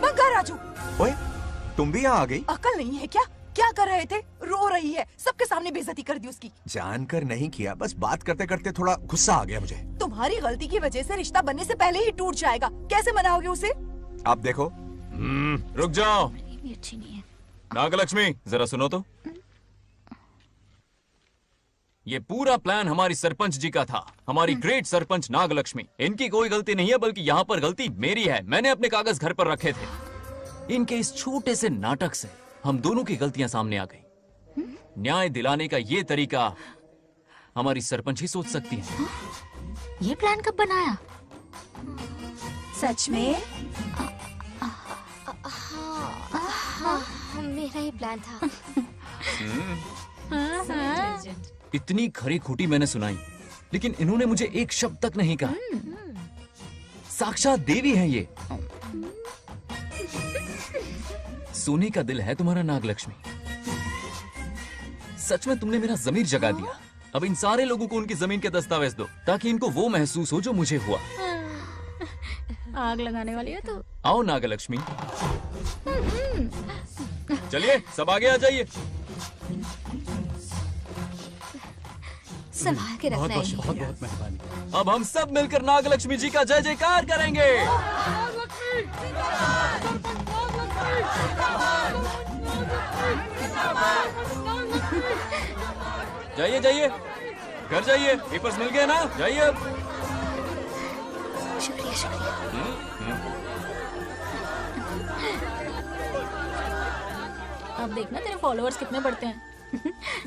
बंगा राजू। ओए, तुम भी यहाँ आ गई? अकल नहीं है क्या? क्या कर रहे थे? रो रही है, सबके सामने बेइज्जती कर दी उसकी। जानकर नहीं किया, बस बात करते करते थोड़ा गुस्सा आ गया मुझे। तुम्हारी गलती की वजह से रिश्ता बनने से पहले ही टूट जाएगा। कैसे मनाओगे उसे? आप देखो। रुक जाओ। अच्छी नहीं है। नागलक्ष्मी, जरा सुनो तो। ये पूरा प्लान हमारी सरपंच जी का था, हमारी ग्रेट सरपंच नागलक्ष्मी। इनकी कोई गलती नहीं है, बल्कि यहाँ पर गलती मेरी है। मैंने अपने कागज घर पर रखे थे। इनके इस छोटे से नाटक से हम दोनों की गलतियां सामने आ गई। न्याय दिलाने का ये तरीका हमारी सरपंच ही सोच सकती है। ये प्लान कब बनाया? सच में? हाँ, मेरा ही प्लान था। इतनी खरी खोटी मैंने सुनाई, लेकिन इन्होंने मुझे एक शब्द तक नहीं कहा। साक्षात देवी है ये। सोने का दिल है तुम्हारा नागलक्ष्मी। सच में तुमने मेरा जमीर जगा दिया। अब इन सारे लोगों को उनकी जमीन के दस्तावेज दो, ताकि इनको वो महसूस हो जो मुझे हुआ। आग लगाने वाली है तो। आओ नागलक्ष्मी, चलिए सब आगे आ जाइए। संभाल के रखना है। बहुत मेहरबानी। अब हम सब मिलकर नागलक्ष्मी जी का जय जयकार करेंगे। जाइए जाइए, घर जाइए। पेपर्स मिल गए ना? जाइए अब। शुक्रिया शुक्रिया। अब देखना तेरे फॉलोअर्स कितने बढ़ते हैं।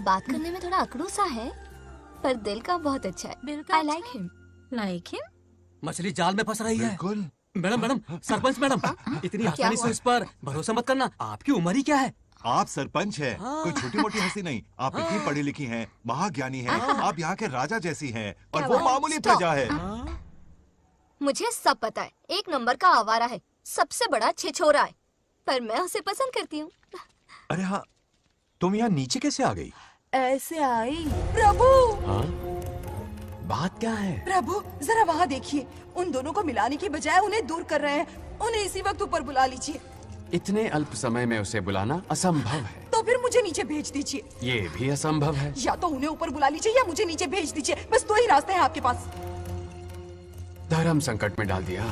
बात करने में थोड़ा अकड़ू सा है, पर दिल का बहुत अच्छा है। I like him. Like him? मछली जाल में फंस रही है। मैडम मैडम, सरपंच मैडम, इतनी आसानी से उस पर भरोसा मत करना। आपकी उम्र ही क्या है? आप सरपंच हैं, कोई छोटी मोटी हस्ती नहीं। आप इतनी पढ़ी लिखी हैं, महाज्ञानी हैं, आप यहाँ के राजा जैसी हैं, और वो मामूली प्रजा है। मुझे सब पता है, एक नंबर का आवारा है, सबसे बड़ा छिछोरा है, पर मैं उसे पसंद करती हूँ। अरे हाँ, तुम यहाँ नीचे कैसे आ गई? ऐसे आई। प्रभु! हाँ? बात क्या है? प्रभु जरा वहाँ देखिए, उन दोनों को मिलाने की बजाय उन्हें दूर कर रहे हैं। उन्हें इसी वक्त ऊपर बुला लीजिए। इतने अल्प समय में उसे बुलाना असंभव है। तो फिर मुझे नीचे भेज दीजिए। ये भी असंभव है। या तो उन्हें ऊपर बुला लीजिए या मुझे नीचे भेज दीजिए। बस दो ही रास्ते हैं आपके पास। धर्म संकट में डाल दिया।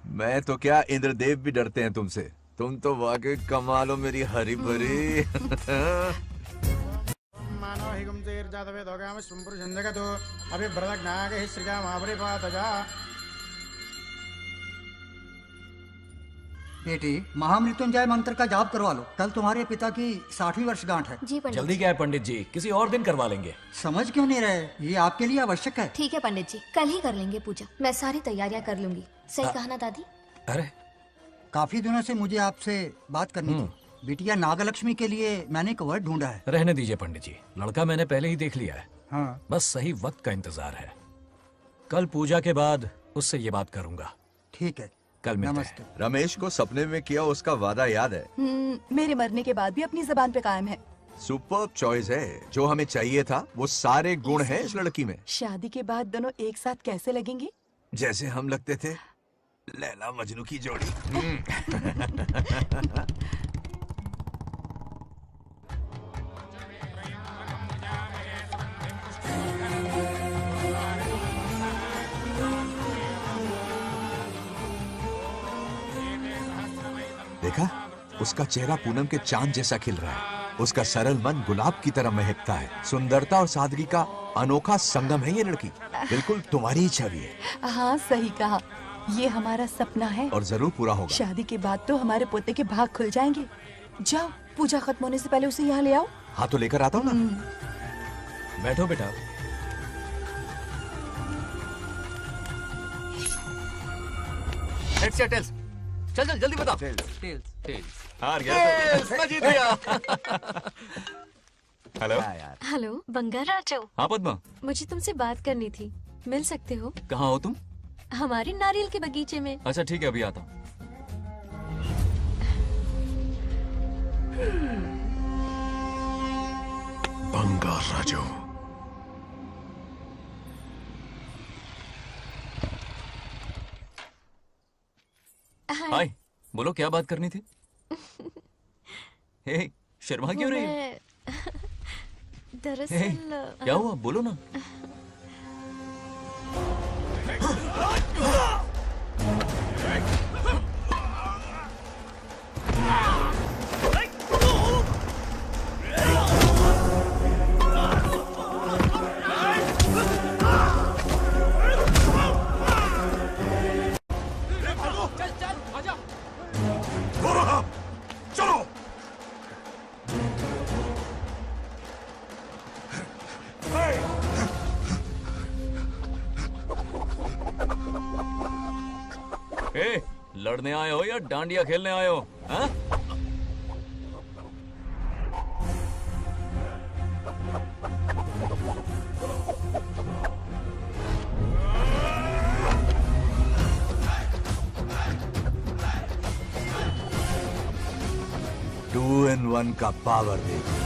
मैं तो क्या, इंद्रदेव भी डरते हैं तुमसे। तुम तो वाकई कमाल हो मेरी हरी भरी। मानव हिगम तेर जातवे दोगा में सुंपुर जंजगतो अभी ब्रदक नागे ही श्रीगा माबरे पातजा। बेटी, महामृत्युंजय मंत्र का जाप करवा लो। कल तुम्हारे पिता की 60वीं वर्षगांठ है। जी पंडित। जल्दी क्या है पंडित जी, किसी और दिन करवा लेंगे। समझ क्यों नहीं रहे? ये आपके लिए आवश्यक है। ठीक है पंडित जी, कल ही कर लेंगे पूजा। मैं सारी तैयारियां कर लूंगी। सही कहा ना दादी? अरे काफी दिनों से मुझे आपसे बात करनी थी। बिटिया नागलक्ष्मी के लिए मैंने एक वर्ड ढूंढा है। रहने दीजिए पंडित जी, लड़का मैंने पहले ही देख लिया है। हाँ। बस सही वक्त का इंतजार है। कल पूजा के बाद उससे ये बात करूंगा। ठीक है, कल मिलते हैं। रमेश को सपने में किया उसका वादा याद है? मेरे मरने के बाद भी अपनी जबान पे कायम है। सुपर्ब चॉइस है। जो हमें चाहिए था वो सारे गुण हैं इस लड़की में। शादी के बाद दोनों एक साथ कैसे लगेंगे? जैसे हम लगते थे लैला मजनू की जोड़ी। देखा, उसका चेहरा पूनम के चांद जैसा खिल रहा है। उसका सरल मन गुलाब की तरह महकता है। सुंदरता और सादगी का अनोखा संगम है ये लड़की। बिल्कुल तुम्हारी ही छवि है। हाँ सही कहा, ये हमारा सपना है और जरूर पूरा होगा। शादी के बाद तो हमारे पोते के भाग खुल जाएंगे। जाओ, पूजा खत्म होने से पहले उसे यहाँ ले आओ। हाँ तो लेकर आता हूँ ना। बैठो बेटा। हेड्स या टेल्स? चल चल जल्दी बता। टेल्स। हार गया। मैं जीत गया। हेलो। हेलो बंगार राजू। हाँ पद्मा। मुझे तुमसे बात करनी थी, मिल सकते हो? कहाँ हो तुम? हमारे नारियल के बगीचे में। अच्छा ठीक है, अभी आता हूँ। बंगार राजू। हाय, बोलो क्या बात करनी थी? हे, शर्मा क्यों रही है? दरअसल क्या हुआ, बोलो ना। लड़ने आए हो या डांडिया खेलने आए हो? हाँ? टू इन वन का पावर देखो।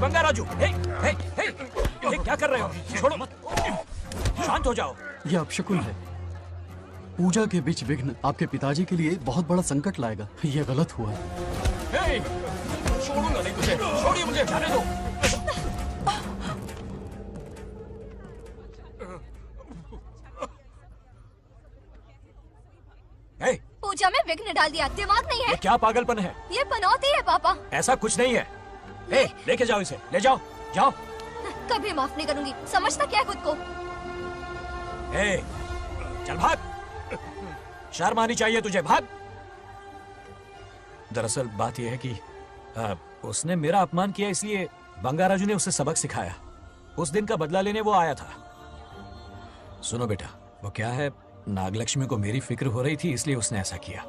बंगा राजू, क्या कर रहे हो? छोड़ो मत, शांत हो जाओ। यह अपशकुन है। पूजा के बीच विघ्न आपके पिताजी के लिए बहुत बड़ा संकट लाएगा। यह गलत हुआ। छोड़ूंगा नहीं तुझे, छोड़िए मुझे, जाने दो। पूजा में विघ्न डाल दिया, दिमाग नहीं है? ये क्या पागलपन है? ये पनौती है पापा। ऐसा कुछ नहीं है। लेके जाओ इसे, ले जाओ, जाओ। कभी माफ नहीं करूंगी, समझता क्या खुद को? चल भाग, शर्म आनी चाहिए तुझे, भाग। दरअसल बात यह है कि उसने मेरा अपमान किया, इसलिए बंगाराजू ने उसे सबक सिखाया। उस दिन का बदला लेने वो आया था। सुनो बेटा, वो क्या है, नागलक्ष्मी को मेरी फिक्र हो रही थी, इसलिए उसने ऐसा किया।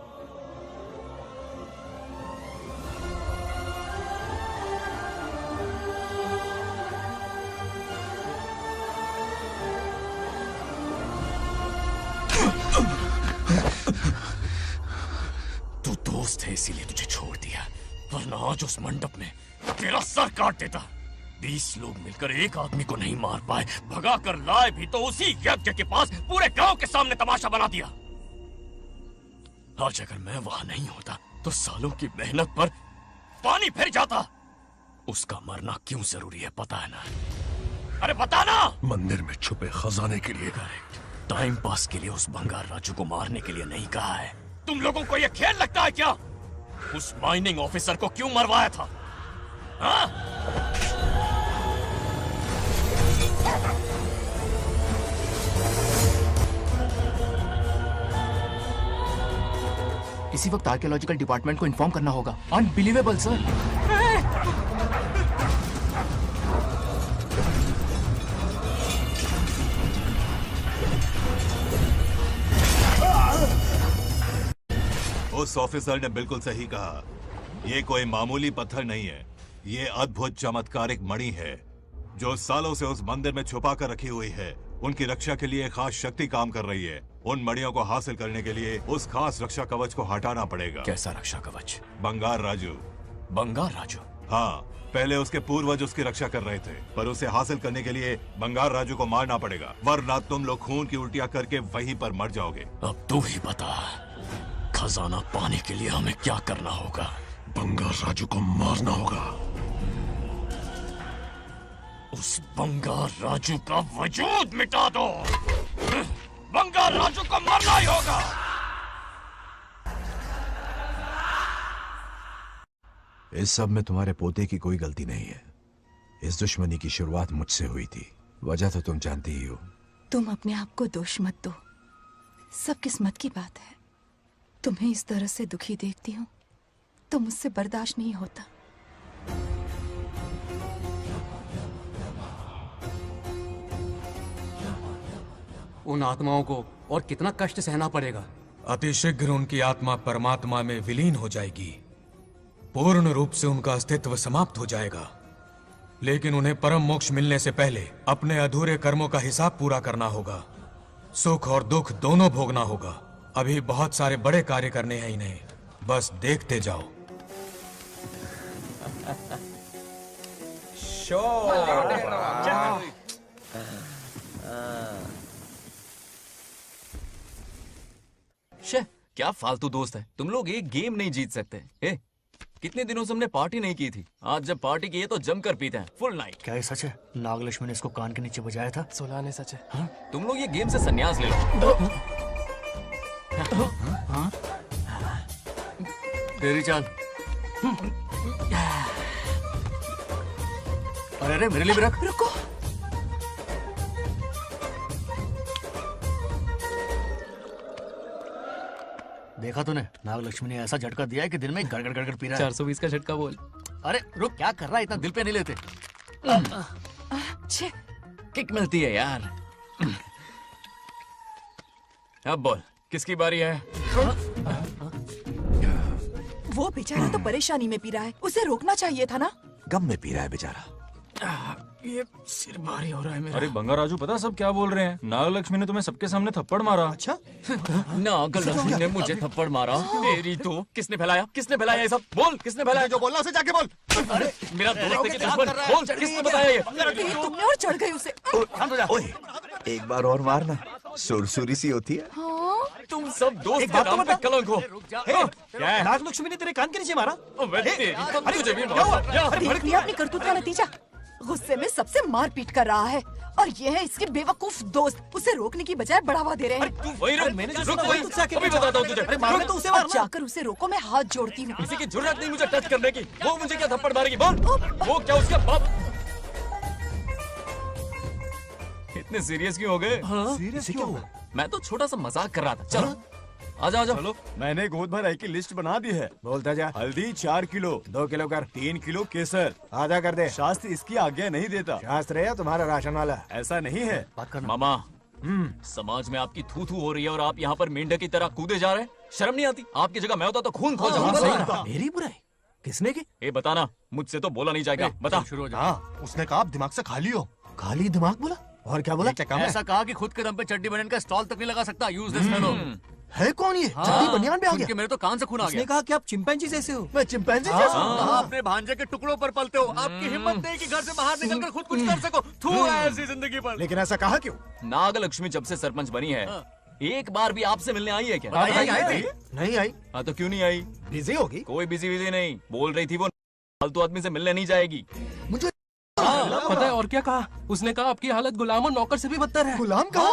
तू दोस्त है इसीलिए तुझे छोड़ दिया, वरना आज उस मंडप में तेरा सर काट देता। 20 लोग मिलकर एक आदमी को नहीं मार पाए, भगा कर लाए भी तो उसी यज्ञ के पास पूरे गांव के सामने तमाशा बना दिया। आज अगर मैं वहां नहीं होता तो सालों की मेहनत पर पानी फिर जाता। उसका मरना क्यों जरूरी है पता है ना? अरे बता ना। मंदिर में छुपे खजाने के लिए। टाइम पास के लिए उस बंगार राजू को मारने के लिए नहीं कहा है। तुम लोगों को यह खेल लगता है क्या? उस माइनिंग ऑफिसर को क्यों मरवाया था? हाँ? इसी वक्त आर्कियोलॉजिकल डिपार्टमेंट को इन्फॉर्म करना होगा। Unbelievable sir. उस ऑफिसर ने बिल्कुल सही कहा। ये कोई मामूली पत्थर नहीं है, ये अद्भुत चमत्कारिक मणि है जो सालों से उस मंदिर में छुपा कर रखी हुई है। उनकी रक्षा के लिए खास शक्ति काम कर रही है। उन मणियों को हासिल करने के लिए उस खास रक्षा कवच को हटाना पड़ेगा। कैसा रक्षा कवच? बंगार राजू। बंगार राजू? हाँ, पहले उसके पूर्वज उसकी रक्षा कर रहे थे, पर उसे हासिल करने के लिए बंगार राजू को मारना पड़ेगा, वरना तुम लोग खून की उल्टियां करके वहीं पर मर जाओगे। अब तू ही बता, खजाना पाने के लिए हमें क्या करना होगा? बंगार राजू को मारना होगा। उस बंगार राजू का वजूद मिटा दो। बंगार राजू को मारना ही होगा। इस सब में तुम्हारे पोते की कोई गलती नहीं है। इस दुश्मनी की शुरुआत मुझसे हुई थी। वजह तो तुम जानती ही हो। तुम अपने आप को दोष मत दो, सब किस्मत की बात है। तुम्हें इस तरह से दुखी देखती हूँ तो मुझसे बर्दाश्त नहीं होता। उन आत्माओं को और कितना कष्ट सहना पड़ेगा। अतिशीघ्र उनकी आत्मा परमात्मा में विलीन हो जाएगी। पूर्ण रूप से उनका अस्तित्व समाप्त हो जाएगा। लेकिन उन्हें परम मोक्ष मिलने से पहले अपने अधूरे कर्मों का हिसाब पूरा करना होगा। सुख और दुख दोनों भोगना होगा। अभी बहुत सारे बड़े कार्य करने हैं इन्हें, बस देखते जाओ। शे, क्या फालतू दोस्त है। तुम लोग एक गेम नहीं जीत सकते। कितने दिनों से हमने पार्टी नहीं की थी। आज जब पार्टी की है तो जमकर पीते हैं, फुल नाइट। क्या ये सच है? नागलक्ष्मी ने इसको कान के नीचे बजाया था। सोलह ने सच है। हाँ? तुम लोग ये गेम से संन्यास ले लो। हाँ? तेरी चाल। अरे अरे मेरे लिए भी रख। रुको। देखा तूने, नागलक्ष्मी ने ऐसा झटका दिया है कि दिन में गड़गड़ गड़गड़ पी रहा है। 420 का झटका बोल। अरे रुक, क्या कर रहा है? इतना दिल पे नहीं लेते। किक मिलती है यार। अब बोल, किसकी बारी है? वो बेचारा तो परेशानी में पी रहा है, उसे रोकना चाहिए था ना। गम में पी रहा है बेचारा। ये सिर भारी हो रहा है मेरा। अरे बंगा राजू, पता सब क्या बोल रहे हैं? नागलक्ष्मी ने तुम्हें सबके सामने थप्पड़ मारा। अच्छा? नागलक्ष्मी ने मुझे थप्पड़ मारा? तेरी तो किसने फैलाया? किसने फैलाया ये सब? बोल, किसने फैलाया? जो बोलना उसे जाके बोल। अरे मेरा दोस्त है कि दुश्मन? बोल, किसने बताया ये? तुमने और चढ़ गई उसे। ओए, एक बार और मारना, सुरसुरी सी होती है। तुम सब दोस्त के नाम पे कलंक हो। क्या है? नागलक्ष्मी ने तेरे कान के नीचे मारा? तुझे भी मारा। देख लिया अपनी करतूत का नतीजा। गुस्से में सबसे मारपीट कर रहा है और ये है इसके बेवकूफ दोस्त। उसे रोकने की बजाय बढ़ावा दे रहे हैं। वही रुक, मैंने जो रुक सुना वही, तुझसे आके अभी बताता हूँ तुझे। अरे मारना तो उसे मारना। जाकर उसे रोको, मैं हाथ जोड़ती हूँ। किसी की जरूरत नहीं मुझे टच करने की। वो मुझे क्या थप्पड़ मारेगी? बोल, वो क्या उसका बाप? इतने सीरियस क्यों हो गए? सीरियस क्यों हुआ? मैं तो छोटा सा मजाक कर रहा था। चलो आ जाओ। चलो, मैंने गोद भराई की लिस्ट बना दी है। बोलता जा। हल्दी 4 किलो, 2 किलो कर। 3 किलो केसर। आधा कर दे। शास्त्र इसकी आज्ञा नहीं देता। शास्त्र है या तुम्हारा राशन वाला? ऐसा नहीं है मामा। समाज में आपकी थू थू हो रही है और आप यहाँ पर मेंढक की तरह कूदे जा रहे हैं। शर्म नहीं आती? आपकी जगह मैं होता तो खून खोल जाऊंगा। मेरी बुराई किसने की? ए बताना, मुझसे तो बोला नहीं जाएगा। बता। शुरू हो जा। हाँ, उसने कहा आप दिमाग से खाली हो। खाली दिमाग बोला? और क्या बोला? क्या काम है? ऐसा कहा कि खुद के दम पे चड्डी बनियान का स्टॉल तक नहीं लगा सकता। Use this fellow. है कौन ये? चड्डी बनियान पे आ गया? मेरे तो कान से खून आ गया। उसने कहा कि आप चिंपैंजी जैसे हो। मैं चिंपैंजी जैसा हूँ? आप अपने भांजे के टुकड़ों पर पलते हो। आपकी हिम्मत नहीं कि घर से बाहर निकलकर खुद कुछ कर सको। थू ऐसी जिंदगी पर। लेकिन ऐसा कहा क्यों? नागलक्ष्मी जब से सरपंच बनी है, एक बार भी आपसे मिलने आई है क्या? नहीं आई। हाँ तो क्यों नहीं आई? बिजी होगी। कोई बिजी नहीं। बोल रही थी वो फालतू आदमी से मिलने नहीं जाएगी। मुझे पता है और क्या कहा? उसने कहा आपकी हालत गुलाम और नौकर से भी बदतर है। गुलाम कहा?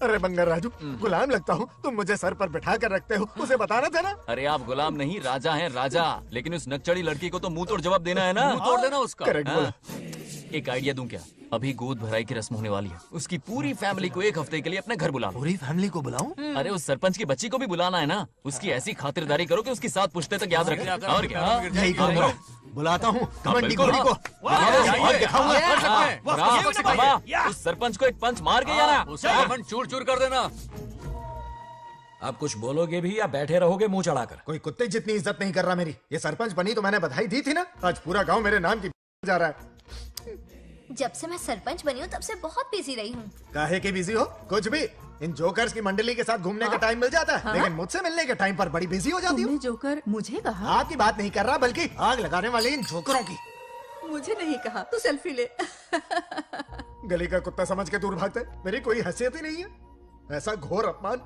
अरे बंगार राजू, गुलाम लगता हूँ? तुम मुझे सर पर बिठा कर रखते हो, उसे बताना था ना। अरे आप गुलाम नहीं, राजा हैं राजा। लेकिन उस नकचड़ी लड़की को तो मुंह तोड़ जवाब देना है ना। मुंह तोड़ देना उसका। करेक्ट बोला। एक आइडिया दूं क्या? अभी गोद भराई की रस्म होने वाली है। उसकी पूरी फैमिली को एक हफ्ते के लिए अपने घर बुला लो। पूरी फैमिली को बुलाऊं? अरे उस सरपंच की बच्ची को भी बुलाना है ना। उसकी ऐसी खातिरदारी करो कि उसकी 7 पुश्ते तक याद रखे। और क्या? यही करूंगा। बुलाता हूँ कमंडी घोड़ी को। उस सरपंच को एक पंच मार के जाना। उसका चूर चूर कर देना। आप कुछ बोलोगे भी या बैठे रहोगे मुंह चढ़ाकर? कोई कुत्ते जितनी इज्जत नहीं कर रहा मेरी। ये सरपंच बनी तो मैंने बधाई दी थी ना। आज पूरा गांव मेरे नाम की जा रहा है। जब से मैं सरपंच बनी हूँ तब से बहुत बिजी रही हूँ। काहे की बिजी हो? कुछ भी। इन जोकर्स की मंडली के साथ घूमने का टाइम मिल जाता है, लेकिन मुझसे मिलने के टाइम पर बड़ी बिजी हो जाती हूँ। जोकर मुझे कहा? आपकी बात नहीं कर रहा, बल्कि आग लगाने वाले इन जोकरों की। मुझे नहीं कहा। तू सेल्फी ले। गली का कुत्ता समझ के दूर भागते। मेरी कोई हैसियत ही नहीं है। ऐसा घोर अपमान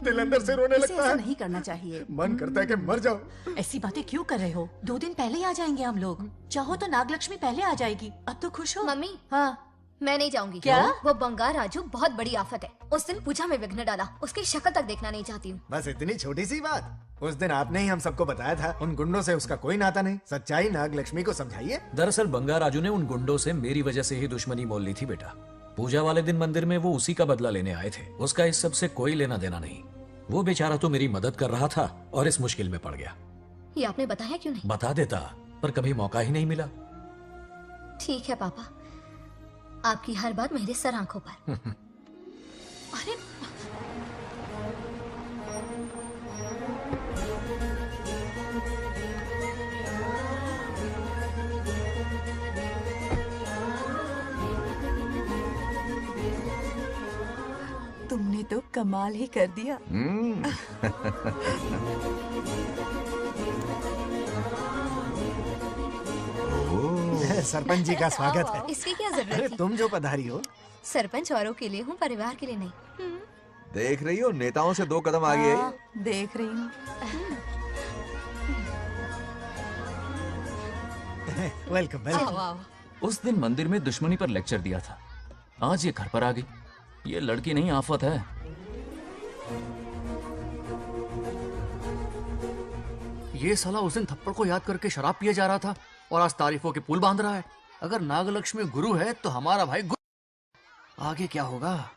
दिल अंदर से रोने इसे लगता ऐसा है। नहीं करना चाहिए। मन करता है कि मर जाओ। ऐसी बातें क्यों कर रहे हो? 2 दिन पहले ही आ जाएंगे हम लोग। चाहो तो नागलक्ष्मी पहले आ जाएगी। अब तो खुश हो। मम्मी, हाँ मैं नहीं जाऊंगी। क्या? वो बंगार राजू बहुत बड़ी आफत है। उस दिन पूजा में विघ्न डाला, उसकी शक्ल तक देखना नहीं चाहती हूँ। बस इतनी छोटी सी बात। उस दिन आपने ही हम सबको बताया था उन गुंडों से उसका कोई नाता नहीं। सच्चाई नागलक्ष्मी को समझाइए। दरअसल बंगार राजू ने उन गुंडों से मेरी वजह से ही दुश्मनी मोल ली थी बेटा। पूजा वाले दिन मंदिर में वो उसी का बदला लेने आए थे। उसका इस सब से कोई लेना देना नहीं। वो बेचारा तो मेरी मदद कर रहा था और इस मुश्किल में पड़ गया। ये आपने बताया क्यों नहीं? बता देता, पर कभी मौका ही नहीं मिला। ठीक है पापा, आपकी हर बात मेरे सर आंखों पर। अरे तुमने तो कमाल ही कर दिया। सरपंच जी का स्वागत है। इसकी क्या जरूरत अरे थी? तुम जो पधारी हो। सरपंच औरों के लिए हूँ, परिवार के लिए नहीं। देख रही हो, नेताओं से 2 कदम आगे हाँ, है। देख रही हूँ। Welcome welcome. उस दिन मंदिर में दुश्मनी पर लेक्चर दिया था, आज ये घर पर आ गई। ये लड़की नहीं, आफत है। ये साला उस दिन थप्पड़ को याद करके शराब पिए जा रहा था और आज तारीफों के पुल बांध रहा है। अगर नागलक्ष्मी गुरु है तो हमारा भाई गुरु। आगे क्या होगा?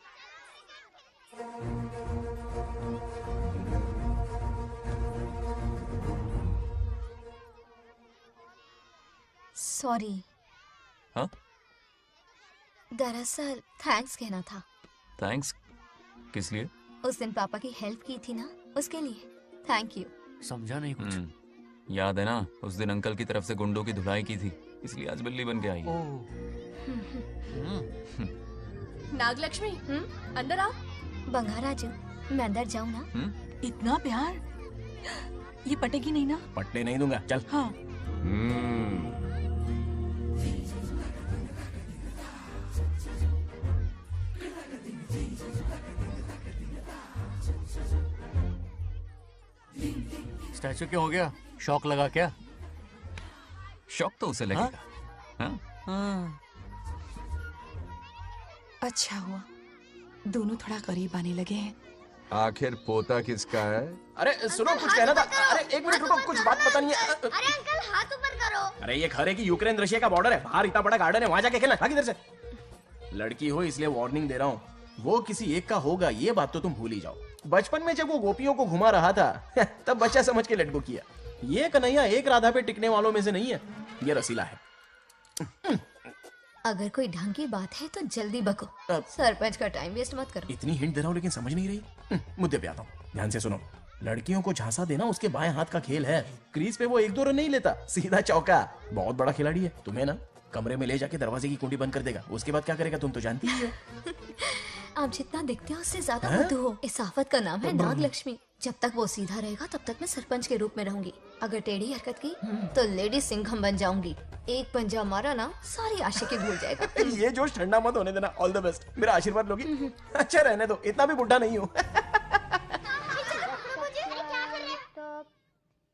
सॉरी। हाँ? दरअसल थैंक्स कहना था। थैंक्स किस लिए? उस दिन पापा की हेल्प की थी ना, उसके लिए थैंक यू। समझा नहीं कुछ। याद है ना, उस दिन अंकल की तरफ से गुंडों की धुलाई की थी, इसलिए आज बिल्ली बन के आई है। नागलक्ष्मी, अंदर आओ। बंगार राजू, मैं अंदर जाऊँ ना? इतना प्यार, ये पटेगी नहीं ना? पटने नहीं दूंगा, चल। हाँ। स्टैचू क्यों हो गया? शौक लगा क्या? शौक तो उसे लगेगा। हाँ? हाँ। अच्छा हुआ दोनों थोड़ा करीब आने लगे हैं। आखिर पोता किसका है? अरे सुनो, कुछ कहना था। अरे 1 मिनट रुको, कुछ बात पता नहीं है। अरे अंकल हाथ ऊपर करो। अरे ये घर है कि यूक्रेन रशिया का बॉर्डर है? बाहर इतना बड़ा गार्डन है, वहां जाके खेलना। भाग इधर से। लड़की हो इसलिए वार्निंग दे रहा हूँ, वो किसी एक का होगा ये बात तो तुम भूल ही जाओ। बचपन में जब वो गोपियों को घुमा रहा था तब बच्चा समझ के लटको किया। ये कन्हैया एक राधा पे टिकने वालों में से नहीं है, ये रसीला है। अगर कोई ढंग की बात है तो जल्दी बको, सरपंच का टाइम वेस्ट मत करो। इतनी हिंट दे रहा हूँ लेकिन समझ नहीं रही। मुद्दे पे आता हूँ, ध्यान से सुनो। लड़कियों को झांसा देना उसके बाएं हाथ का खेल है। क्रीज पे वो 1-2 रन नहीं लेता, सीधा चौका। बहुत बड़ा खिलाड़ी है। तुम्हें ना कमरे में ले जाके दरवाजे की कुंडी बंद कर देगा, उसके बाद क्या करेगा तुम तो जानती ही हो। आप जितना दिखते हो उससे ज्यादा बुद्धू हो। इस आफत का नाम है नागलक्ष्मी। जब तक वो सीधा रहेगा तब तक मैं सरपंच के रूप में रहूंगी। अगर टेढ़ी हरकत की तो लेडी सिंघम बन जाऊंगी। एक पंजा मारा ना, सारी आशिकी भूल जाएगा। ये जोश ठंडा मत होने देना। ऑल द बेस्ट, मेरा आशीर्वाद लोगी? अच्छा रहने दो, इतना भी बुढ़ा नहीं हूँ।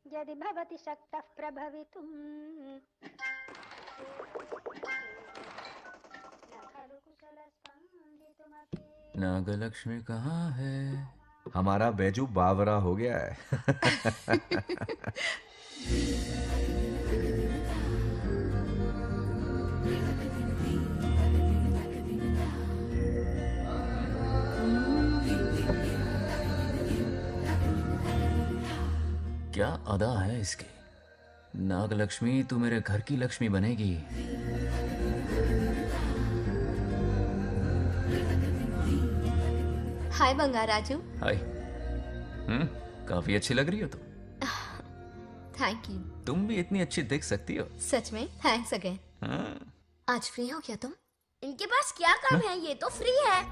यदि भवति शक्तः प्रभवितुम्। नागलक्ष्मी कहाँ है? हमारा बैजू बावरा हो गया है। क्या अदा है इसकी। नागलक्ष्मी तू मेरे घर की लक्ष्मी बनेगी। हाय बंगार राजू। हाय। काफी अच्छी लग रही हो तुम। Thank you. तुम भी इतनी अच्छी दिख सकती हो। सच में थैंक्स अगेन। हाँ। आज फ्री हो क्या तुम? इनके पास क्या काम है? ये तो फ्री है।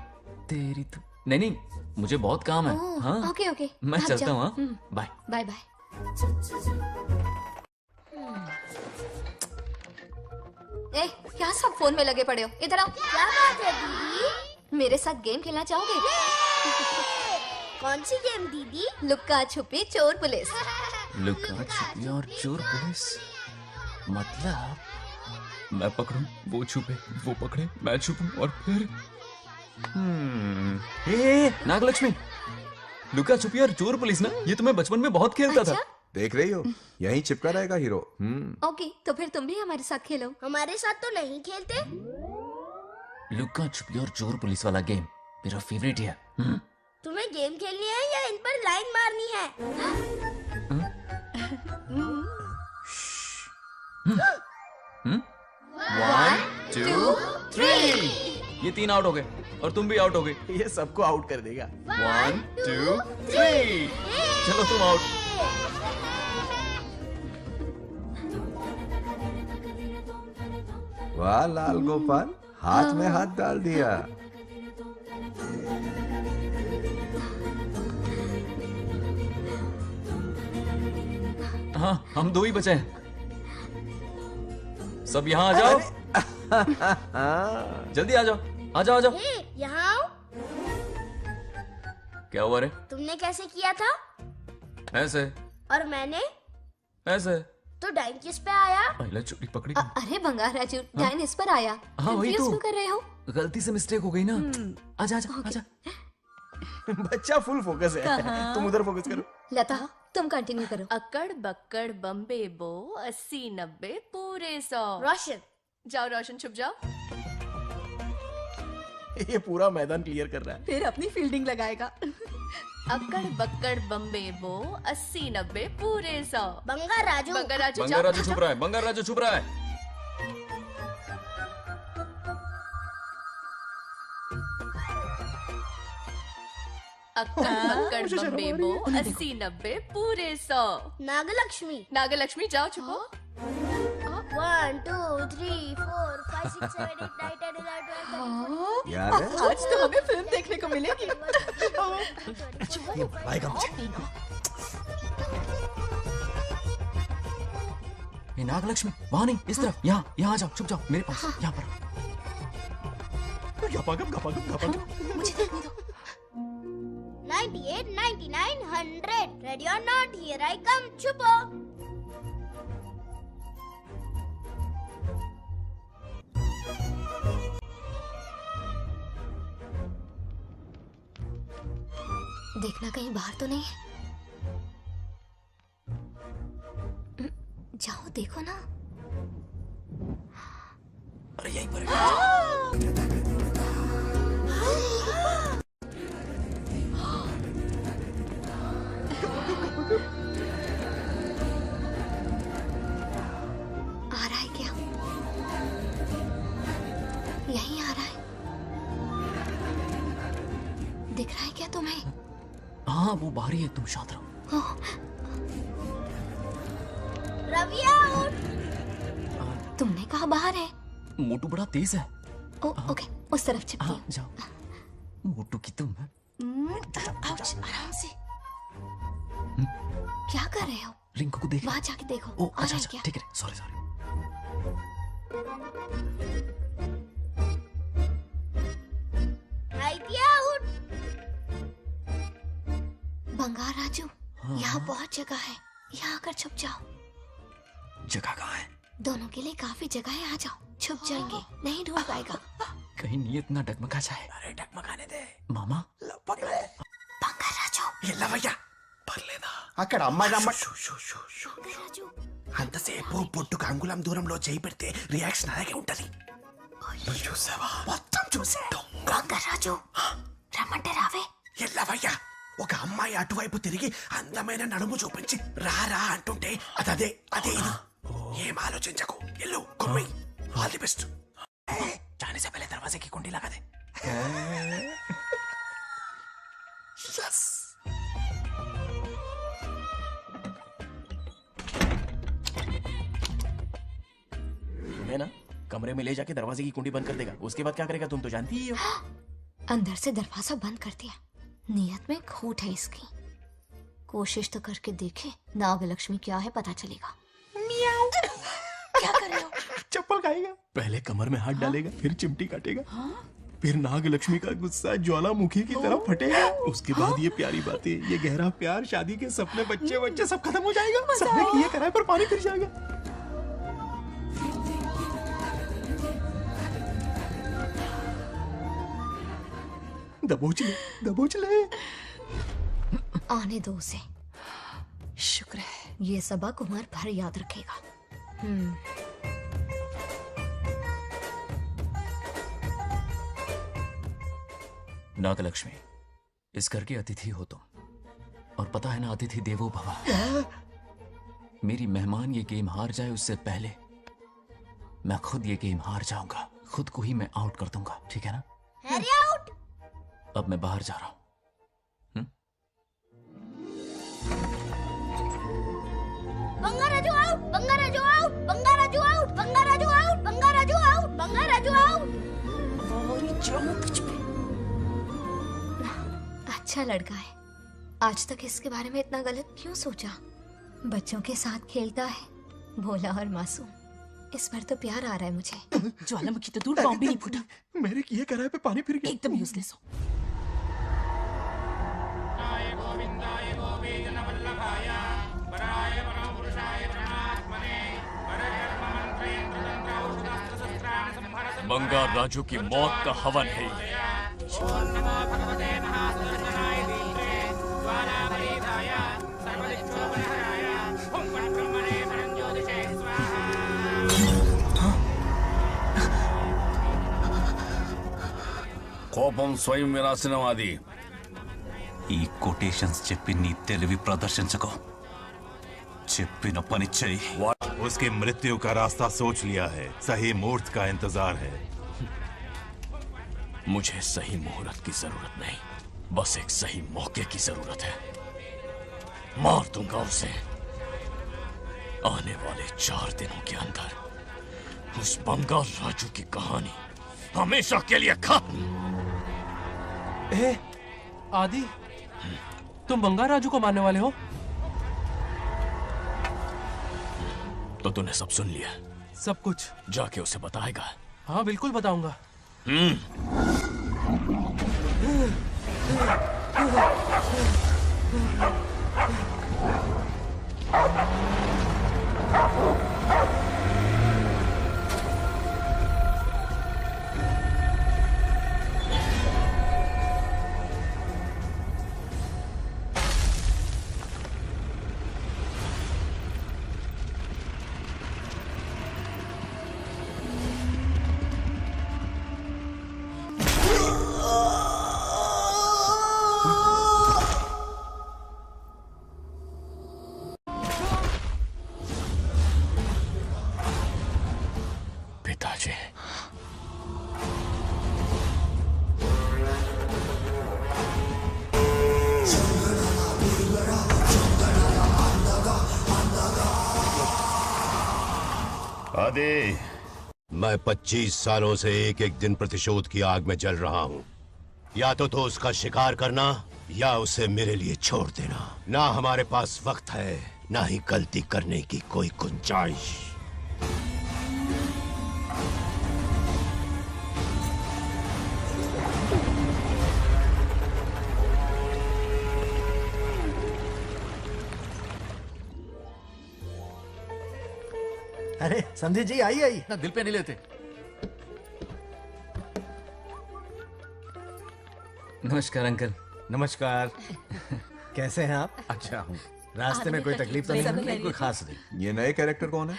तेरी तो नहीं, मुझे बहुत काम है। ओह, हाँ? ओके ओके, मैं आप चलता जाओ। हूँ। हाँ? Bye bye bye. ए, क्या सब फोन में लगे पड़े हो? इधर आओ। क्या बात है दीदी? मेरे साथ गेम खेलना चाहोगे? कौन सी गेम दीदी? लुक्का छुपी चोर पुलिस। लुका छुपी और चोर पुलिस, मतलब मैं पकड़ूं, वो छुपे, वो पकड़े, मैं छुपूं और फिर नागलक्ष्मी, लुका छुपी और चोर पुलिस ना, ये तो मैं बचपन में बहुत खेलता था। देख रही हो, यहीं चिपका रहेगा हीरो। ओके, तो फिर तुम भी हमारे साथ खेलो। हमारे साथ तो नहीं खेलते। लुका छुपी और चोर पुलिस वाला गेम मेरा फेवरेट है। तुम्हें गेम खेलनी है या इन पर लाइन मारनी है? 1 2 3, ये 3 आउट हो गए और तुम भी आउट हो गए। ये सबको आउट कर देगा। 1 2 3, चलो तुम आउट। वाह लाल गोपाल, हाथ में हाथ डाल दिया। हाँ, हम 2 ही बचे हैं। सब यहाँ आ जाओ। जल्दी आ जाओ, आ जाओ, आ जाओ। यहाँ आओ। क्या हुआ रे? तुमने कैसे किया था? ऐसे। और मैंने? ऐसे। तो डाइन किस पे आया? पहले चोरी पकड़ी। अरे बंगार राजू, डाइन इस पर आया। हाँ, वही Confuse तो। क्यों कर रहे हो? गलती से मिस्टेक हो गई ना। आजा आजा आजा। बच्चा फुल फोकस है। कहाँ? तुम उधर फोकस करो। लता, तुम कंटिन्यू करो। अकड़ बक्कड़ बम्बे बो 80 90 पूरे 100। रोशन, जाओ रोशन, छुप जाओ। ये पूरा मैदान क्लियर कर रहा है। फिर अपनी फील्डिंग लगाएगा। अकड़ बक्कड़ बम्बे बो 80 90 पूरे 100। बंगार राजू, बंगार राजू, बंगार राजू छुप रहा है, बंगार राजू छुप रहा है। अक्कड़ बक्कड़ बम्बे बो 80 90 पूरे 100। नागलक्ष्मी, नागलक्ष्मी जाओ छुपो। 1 2 3 4 5 6 7 8 9 10 11 12 याद है? आज तो हमें फिल्म देखने को मिलेगी। ये नागलक्ष्मी वहाँ नहीं, इस तरफ, यहाँ यहाँ आ जाओ, छुप जाओ मेरे पास, यहाँ पर। मुझे देखने दो। 98 99 100 ready or not, here I come. छुपो। देखना कहीं बाहर तो नहीं है। जाओ देखो ना। अरे यहीं पर है। आ रहा है क्या? यहीं आ रहा है। दिख रहा है क्या तुम्हें? हाँ, वो बाहर ही है, तुम शांत रहो। रविया उठ। तुमने कहा बाहर है? मोटू बड़ा तेज है। ओके, उस तरफ छिपती हूँ। जाओ। मोटू की तुम है। आउच, आराम से। क्या कर रहे हो? रिंकू को देख। वहाँ जाके देखो। ओ, आ अच्छा रहा है क्या? ठीक है, सॉरी सॉरी। आइडिया उठ। बंगार राजू, यहाँ बहुत जगह है, यहाँ आकर छुप जाओ। जगह कहाँ है? दोनों के लिए काफी जगह है, आ जाओ। छुप जाएंगे, नहीं ढूंढ पाएगा। कहीं नीयत ना डगमगा जाए। अरे डगमगाने दे। मामा पकड़े। बंगार राजू, ये लवయ్యా పర్లేదా? అక్కడ అమ్మాయి అంతసేపు పొట్టుకు అంగుళం దూరంలో చేయి పెడితే రియాక్షన్ అలాగే ఉంటది. చూసావా? మొత్తం చూసా. बंगार राजू, రమ్మంటే రావే. ఏ లవయ్యా, ఒక అమ్మాయి అటువైపు తిరిగి అందమైన నడుము చూపించి రా రా అంటుంటే అదే అదే ఇది. ఏం ఆలోచించకు, ఎల్లు కుమ్మి. All the best. जाने से पहले दरवाजे की कुंडी लगा दे. यस. तुम्हें ना कमरे में ले जाके दरवाजे की कुंडी बंद कर देगा. उसके बाद क्या करेगा तुम तो जानती ही हो. अंदर से दरवाजा बंद कर दिया। नियत में खोट है इसकी। कोशिश तो करके देखे, नागलक्ष्मी क्या है पता चलेगा। क्या कर रहे हो? चप्पल खाएगा. पहले कमर में हाथ डालेगा, फिर चिमटी काटेगा. फिर नाग लक्ष्मी का गुस्सा ज्वालामुखी की तरह फटेगा। उसके बाद ये प्यारी बातें, ये गहरा प्यार, शादी के सपने, बच्चे बच्चे सब खत्म हो जाएगा। सबने किए कराए पर पानी फिर जाएगा। दबोच ले, दबोच ले। आने दो उसे। शुक्र है ये सबक उम्र भर याद रखेगा। नागलक्ष्मी, इस घर के अतिथि हो तुम, और पता है ना, अतिथि देवो भव। मेरी मेहमान ये गेम हार जाए उससे पहले मैं खुद ये गेम हार जाऊंगा। खुद को ही मैं आउट कर दूंगा, ठीक है ना? Harry out. अब मैं बाहर जा रहा हूं। Bangaraju out, Bangaraju out, Bangaraju out, Bangaraju out, Bangaraju out, Bangaraju out. अच्छा लड़का है। आज तक इसके बारे में इतना गलत क्यों सोचा? बच्चों के साथ खेलता है, भोला और मासूम। इस बार तो प्यार आ रहा है मुझे। ज्वालामुखी तो दूर, बॉम्ब भी नहीं फूटा। मेरे किए कराए पे पानी फिर गया। एकदम यूजलेस हो। बंगार राजू की मौत का हवन है ये। కోపం స్వయం వినాశనవాది. ఈ కొటేషన్స్ చెప్పి నీ తెలివి ప్రదర్శించకు. చెప్పిన పని చెయ్యి. उसकी मृत्यु का रास्ता सोच लिया है, सही मुहूर्त का इंतजार है. मुझे सही मुहूर्त की जरूरत नहीं, बस एक सही मौके की जरूरत है। मार दूंगा उसे आने वाले 4 दिनों के अंदर। उस बंगाल राजू की कहानी हमेशा के लिए खत्म। आदि, तुम बंगाल राजू को मारने वाले हो? तो तूने सब सुन लिया? सब कुछ जाके उसे बताएगा? हाँ बिल्कुल बताऊंगा। पिताजी, आदि, मैं 25 सालों से एक एक दिन प्रतिशोध की आग में जल रहा हूँ। या तो उसका शिकार करना या उसे मेरे लिए छोड़ देना। ना हमारे पास वक्त है, ना ही गलती करने की कोई गुंजाइश। अरे समझी जी, आई आई। ना दिल पे नहीं लेते। नमस्कार अंकल। नमस्कार। कैसे हैं आप? अच्छा हूँ। रास्ते में कोई तकलीफ तो नहीं हुई? कोई खास नहीं। ये नए कैरेक्टर कौन है?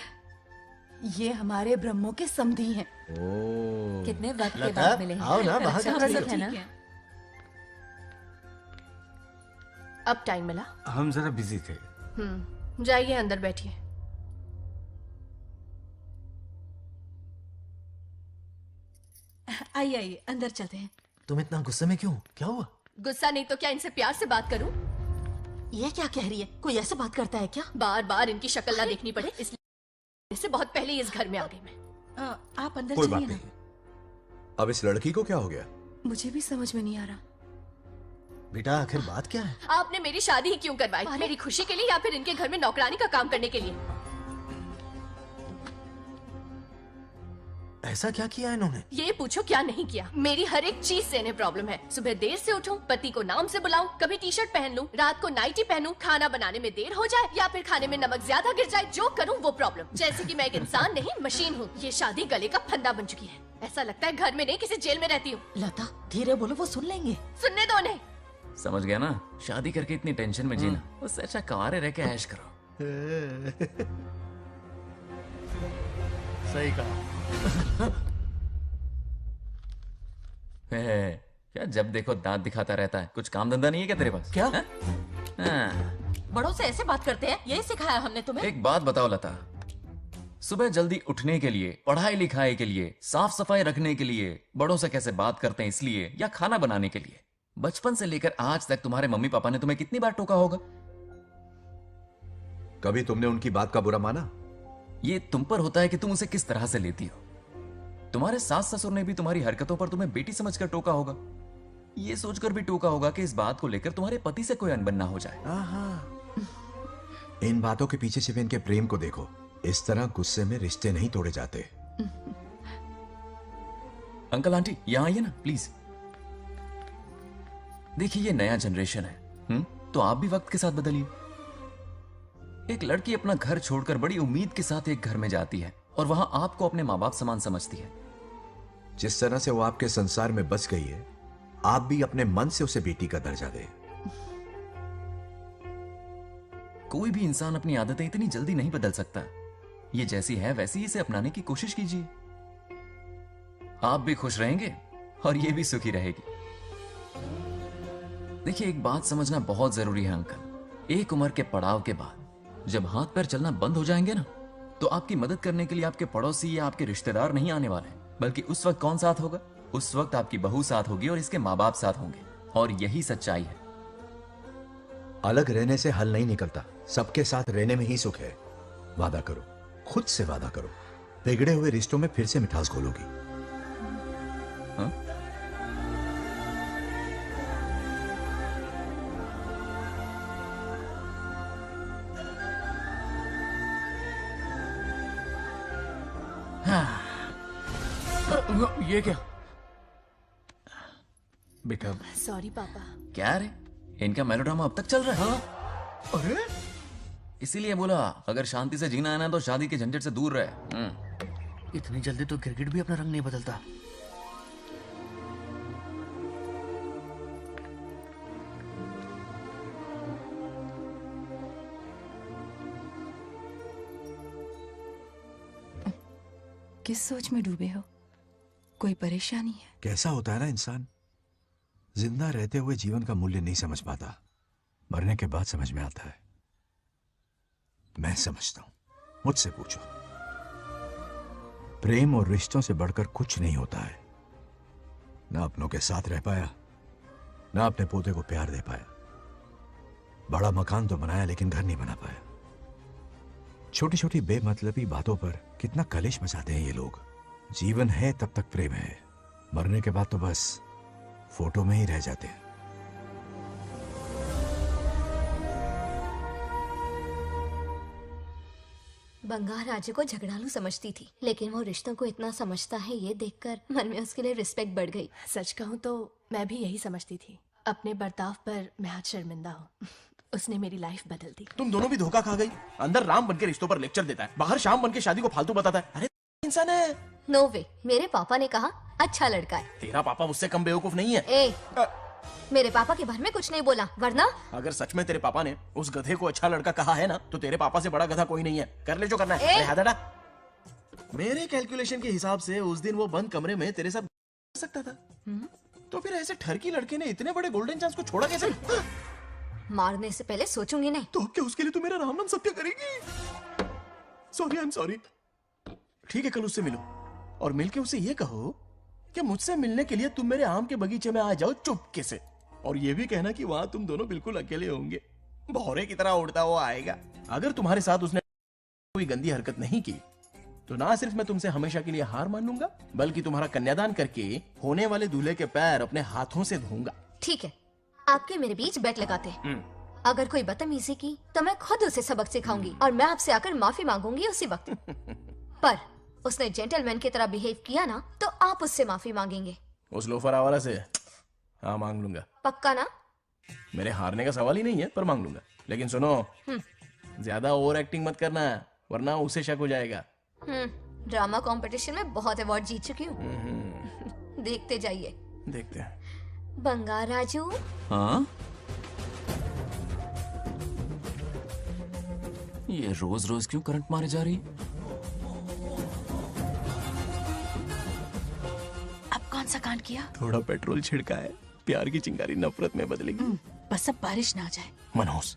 ये हमारे ब्रह्मों के समधी हैं। ओ, कितने वक्त के लता, बाद मिले हैं। आओ ना, बाहर अच्छा, खड़ी सब हो। है ना? अब टाइम मिला? हम जरा बिजी थे। जाइए अंदर बैठिए। आइए आइए, अंदर चलते हैं। तुम इतना गुस्से में क्यों? क्या हुआ? गुस्सा नहीं तो क्या इनसे प्यार से बात करूं? ये क्या कह रही है? कोई ऐसे बात करता है क्या? बार बार इनकी शक्ल ना देखनी पड़े इसलिए से बहुत पहले ही इस घर में आ गई मैं। आप अंदर कोई बात चलिए ना। नहीं। अब इस लड़की को क्या हो गया? मुझे भी समझ में नहीं आ रहा। बेटा आखिर बात क्या है? आपने मेरी शादी ही क्यों करवाई? मेरी खुशी के लिए या फिर इनके घर में नौकरानी का काम करने के लिए? ऐसा क्या किया इन्होंने? ये पूछो क्या नहीं किया। मेरी हर एक चीज से इन्हें प्रॉब्लम है। सुबह देर से उठूं, पति को नाम से बुलाऊं, कभी टी शर्ट पहन लूं, रात को नाइटी पहनूं, खाना बनाने में देर हो जाए या फिर खाने में नमक ज्यादा गिर जाए, जो करूं वो प्रॉब्लम। जैसे कि मैं एक इंसान नहीं मशीन हूँ। ये शादी गले का फंदा बन चुकी है। ऐसा लगता है घर में नहीं किसी जेल में रहती हूँ। लता धीरे बोलो, वो सुन लेंगे। सुनने दो उन्हें। समझ गया ना, शादी करके इतनी टेंशन में जीना, उससे अच्छा कुंवारे रह के ऐश करो। सही कहा। क्या जब देखो दांत दिखाता रहता है? कुछ काम धंधा नहीं है क्या तेरे पास? क्या? बड़ों से ऐसे बात करते हैं? यही सिखाया हमने तुम्हें? एक बात बताओ लता, सुबह जल्दी उठने के लिए, पढ़ाई लिखाई के लिए, साफ सफाई रखने के लिए बड़ों से कैसे बात करते हैं इसलिए, या खाना बनाने के लिए? बचपन से लेकर आज तक तुम्हारे मम्मी पापा ने तुम्हें कितनी बार टोका होगा? कभी तुमने उनकी बात का बुरा माना? ये तुम पर होता है कि तुम उसे किस तरह से लेती हो। तुम्हारे सास ससुर ने भी तुम्हारी हरकतों पर तुम्हें बेटी समझकर टोका होगा। ये सोचकर भी टोका होगा कि इस बात को लेकर तुम्हारे पति से कोई अनबन ना हो जाए। इन बातों के पीछे सिर्फ इनके प्रेम को देखो। इस तरह गुस्से में रिश्ते नहीं तोड़े जाते। अंकल आंटी यहां आइए ना प्लीज। देखिए ये नया जनरेशन है, तो आप भी वक्त के साथ बदलिए। एक लड़की अपना घर छोड़कर बड़ी उम्मीद के साथ एक घर में जाती है और वहां आपको अपने माँ बाप समान समझती है। जिस तरह से वो आपके संसार में बस गई है, आप भी अपने मन से उसे बेटी का दर्जा दें। कोई भी इंसान अपनी आदतें इतनी जल्दी नहीं बदल सकता। ये जैसी है वैसी इसे अपनाने की कोशिश कीजिए। आप भी खुश रहेंगे और ये भी सुखी रहेगी। देखिए एक बात समझना बहुत जरूरी है अंकल, एक उम्र के पड़ाव के बाद जब हाथ पैर चलना बंद हो जाएंगे ना, तो आपकी मदद करने के लिए आपके पड़ोसी या आपके रिश्तेदार नहीं आने वाले, बल्कि उस वक्त कौन साथ होगा? उस वक्त आपकी बहू साथ होगी और इसके माँ बाप साथ होंगे। और यही सच्चाई है। अलग रहने से हल नहीं निकलता, सबके साथ रहने में ही सुख है। वादा करो, खुद से वादा करो, बिगड़े हुए रिश्तों में फिर से मिठास घोलोगी। ये क्या? बेटा सॉरी पापा। क्या रे, इनका मेलोड्रामा अब तक चल रहा है? अरे इसीलिए बोला अगर शांति से जीना है ना तो शादी के झंझट से दूर रहे। इतनी जल्दी तो क्रिकेट भी अपना रंग नहीं बदलता। किस सोच में डूबे हो? कोई परेशानी है? कैसा होता है ना इंसान, जिंदा रहते हुए जीवन का मूल्य नहीं समझ पाता, मरने के बाद समझ में आता है। मैं समझता हूं, मुझसे पूछो। प्रेम और रिश्तों से बढ़कर कुछ नहीं होता है। ना अपनों के साथ रह पाया, ना अपने पोते को प्यार दे पाया। बड़ा मकान तो बनाया लेकिन घर नहीं बना पाया। छोटी छोटी बेमतलबी बातों पर कितना कलेश मचाते हैं ये लोग। जीवन है तब तक प्रेम है, मरने के बाद तो बस फोटो में ही रह जाते हैं। बंगार राजे को झगड़ालू समझती थी, लेकिन वो रिश्तों को इतना समझता है ये देखकर मन में उसके लिए रिस्पेक्ट बढ़ गई। सच कहूँ तो मैं भी यही समझती थी। अपने बर्ताव पर मैं आज शर्मिंदा हूँ। उसने मेरी लाइफ बदल दी। तुम दोनों भी धोखा खा गई। अंदर राम बनके रिश्तों पर लेक्चर देता है, बाहर शाम बनके शादी को फालतू बताता है। अरे इंसान है। नो वे, मेरे पापा ने कहा अच्छा लड़का है। तेरा पापा मुझसे कम बेवकूफ नहीं है। मेरे पापा के बारे में कुछ नहीं बोला, वरना अगर सच में तेरे पापा ने उस गधे को अच्छा लड़का कहा है ना, तो तेरे पापा से बड़ा गधा कोई नहीं है। कर ले जो करना है। हाथ हटा। मेरे कैलकुलेशन के हिसाब से उस दिन वो बंद कमरे में तेरे साथ कर सकता था। तो फिर ऐसे ठरकी लड़के ने इतने बड़े गोल्डन चांस को छोड़ा कैसे? मारने से पहले सोचूंगी नहीं। तो क्या उसके लिए तू मेरा नाम सत्य करेगी? Sorry, I am sorry. ठीक है, कल उससे मिलो और मिलके उससे ये कहो कि मुझसे मिलने के लिए तुम मेरे आम के बगीचे में आ जाओ चुपके से। और ये भी कहना कि वहां तुम दोनों बिल्कुल अकेले होंगे। भौरे की तरह उड़ता हुआ आएगा। अगर तुम्हारे साथ उसने कोई गंदी हरकत नहीं की तो ना सिर्फ मैं तुमसे हमेशा के लिए हार मान लूंगा, बल्कि तुम्हारा कन्यादान करके होने वाले दूल्हे के पैर अपने हाथों से धोऊंगा। ठीक है, आपके मेरे बीच बेट लगाते हैं। अगर कोई बदतमीजी की तो मैं खुद उसे सबक सिखाऊंगी और मैं आपसे आकर माफी मांगूंगी उसी वक्त। पर उसने जेंटलमैन की तरह बिहेव किया ना तो आप उससे माफी मांगेंगे। उस लोफर आवारा से हाँ मांग लूंगा। पक्का ना? मेरे हारने का सवाल ही नहीं है, पर मांग लूंगा। लेकिन सुनो, ज्यादा ओवर एक्टिंग मत करना, वरना उसे शक हो जाएगा। ड्रामा कंपटीशन में बहुत अवार्ड जीत चुकी हूँ। देखते जाइए। देखते हैं। बंगार राजू। हाँ? ये रोज रोज क्यों करंट मारे जा रही है? अब कौन सा कांड किया? थोड़ा पेट्रोल छिड़का है, प्यार की चिंगारी नफरत में बदलेगी। बस अब बारिश ना आ जाए। मनोज,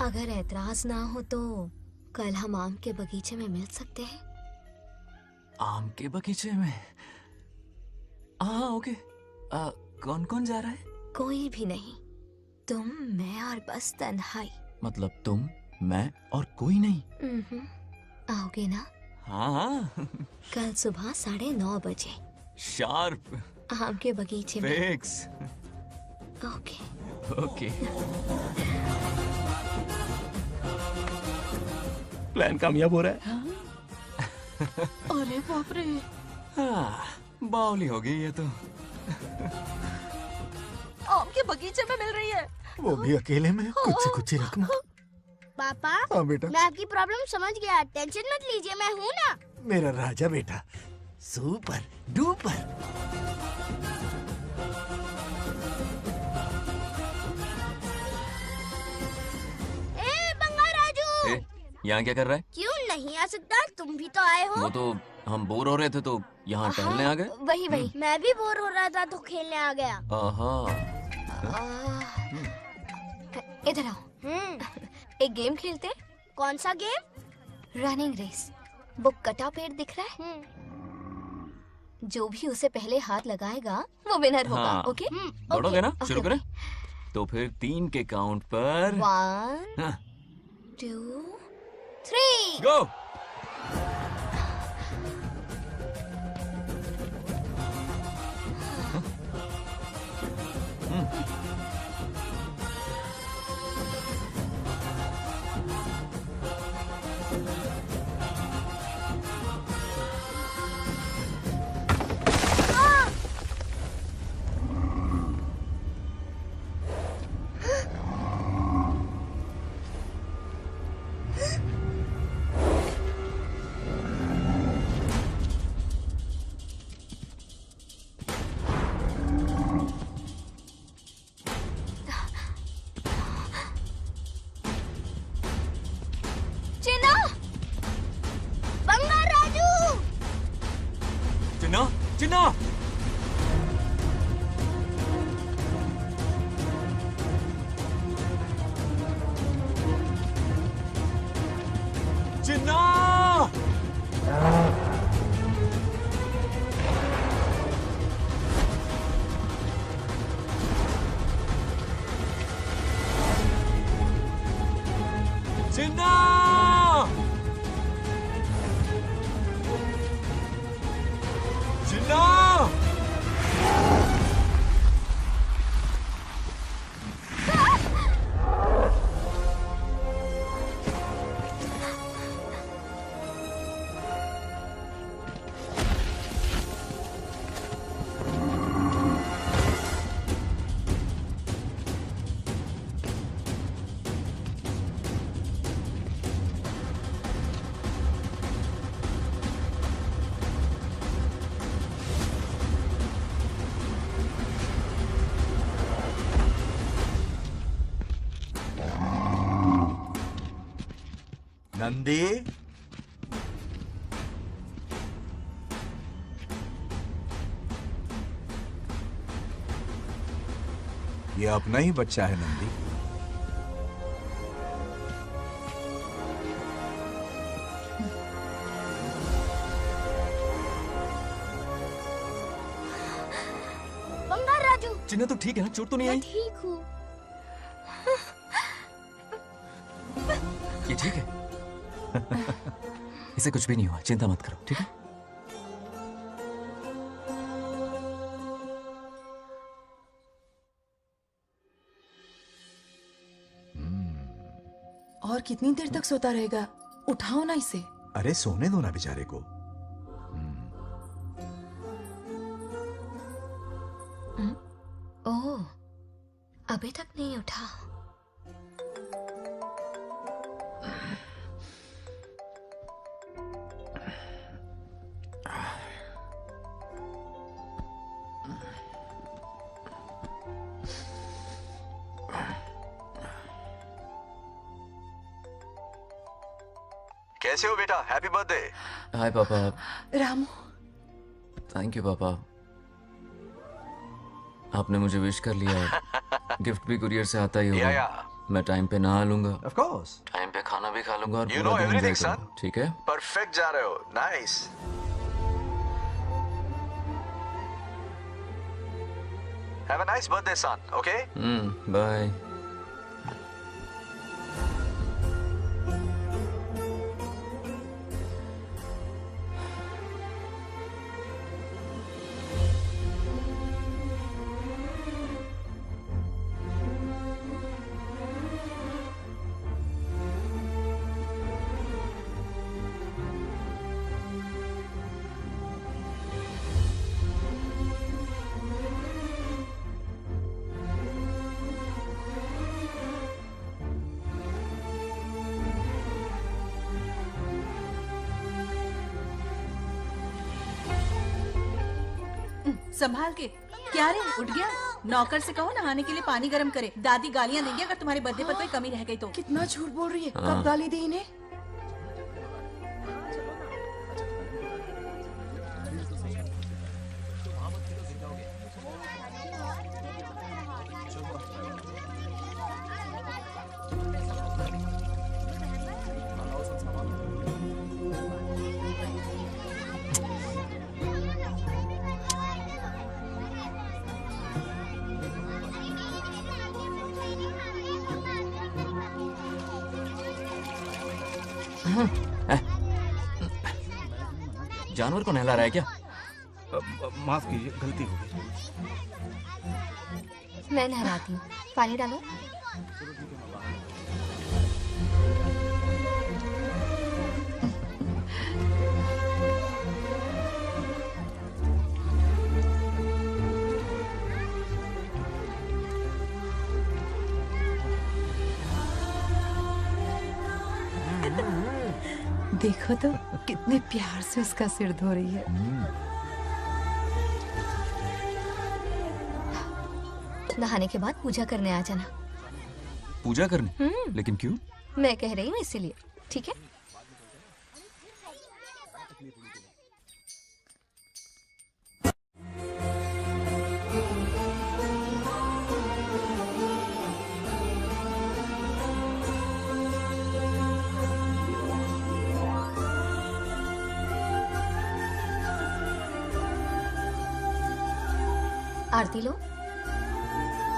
अगर ऐतराज ना हो तो कल हम आम के बगीचे में मिल सकते हैं। आम के बगीचे में? हाँ ओके। कौन कौन जा रहा है? कोई भी नहीं, तुम, मैं और बस तन्हाई। मतलब तुम, मैं और कोई नहीं? आओगे ना? हाँ। कल सुबह 9:30 बजे शार्प। आम के बगीचे में। फिक्स। ओके। ओके। प्लान कामयाब हो रहा है। अरे बाप रे। हाँ, बावली हो गई ये तो। आम के बगीचे में मिल रही है। वो भी अकेले में, कुछ से कुछ ही रखना। पापा, हाँ बेटा। मैं आपकी प्रॉब्लम समझ गया, टेंशन मत लीजिए, मैं हूँ ना। मेरा राजा बेटा, सुपर डुपर। बंगार राजू, यहाँ क्या कर रहा है? क्यों नहीं आ सकता? तुम भी तो आए हो। वो तो हम बोर हो रहे थे तो यहाँ टहलने आ गए। वही मैं भी बोर हो रहा था तो खेलने आ गया। इधर आओ। एक गेम खेलते हैं। कौन सा गेम? Running race. वो कटा पेड़ दिख रहा है? जो भी उसे पहले हाथ लगाएगा वो विनर होगा। हाँ। ओके? दौड़ोगे ना? शुरू करें? तो फिर 3 के काउंट पर 1 2 3 गो। चिन्ना! चिन्ना! चिन्ना! चिन्ना! नंदी, ये अपना ही बच्चा है नंदी। बंगार राजू, चिन्ना तो ठीक है ना? चोट तो नहीं आई? ठीक हूँ। ये ठीक है? इसे कुछ भी नहीं हुआ, चिंता मत करो, ठीक है? और कितनी देर तक सोता रहेगा? उठाओ ना इसे। अरे सोने दो ना बेचारे को। ओह, अभी तक नहीं उठा। कैसे हो बेटा? Happy birthday. हाय पापा। रामू, थैंक यू पापा, आपने मुझे विश कर लिया। गिफ्ट भी कुरियर से आता ही होगा। मैं टाइम पे नहा लूंगा, ऑफ कोर्स, टाइम पे खाना भी खा लूंगा और You पूरा know दिन everything, enjoy son. करूंगा, ठीक है? परफेक्ट जा रहे हो। Nice. Have a nice birthday son, okay? Bye. संभाल के। क्या रे, उठ गया? नौकर से कहो नहाने के लिए पानी गर्म करे। दादी गालियां देंगे अगर तुम्हारे बर्थडे पर कोई कमी रह गई तो। कितना झूठ बोल रही है। हाँ। कब गाली दी इन्हें? जानवर को नहला रहा है क्या? माफ कीजिए, गलती हो गई। मैं नहलाती हूँ, पानी डालो। देखो तो कितने प्यार से उसका सिर धो रही है। नहाने के बाद पूजा करने आ जाना। पूजा करने? लेकिन क्यों? मैं कह रही हूँ इसीलिए, ठीक है? आरती लो।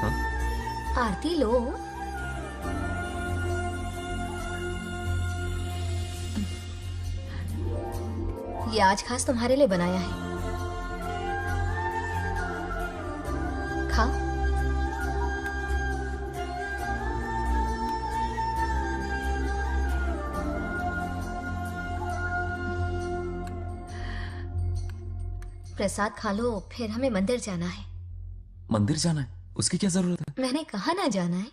हाँ? आरती लो। ये आज खास तुम्हारे लिए बनाया है, खाओ। प्रसाद खा लो, फिर हमें मंदिर जाना है। मंदिर जाना है? उसकी क्या जरूरत है? मैंने कहा ना जाना है।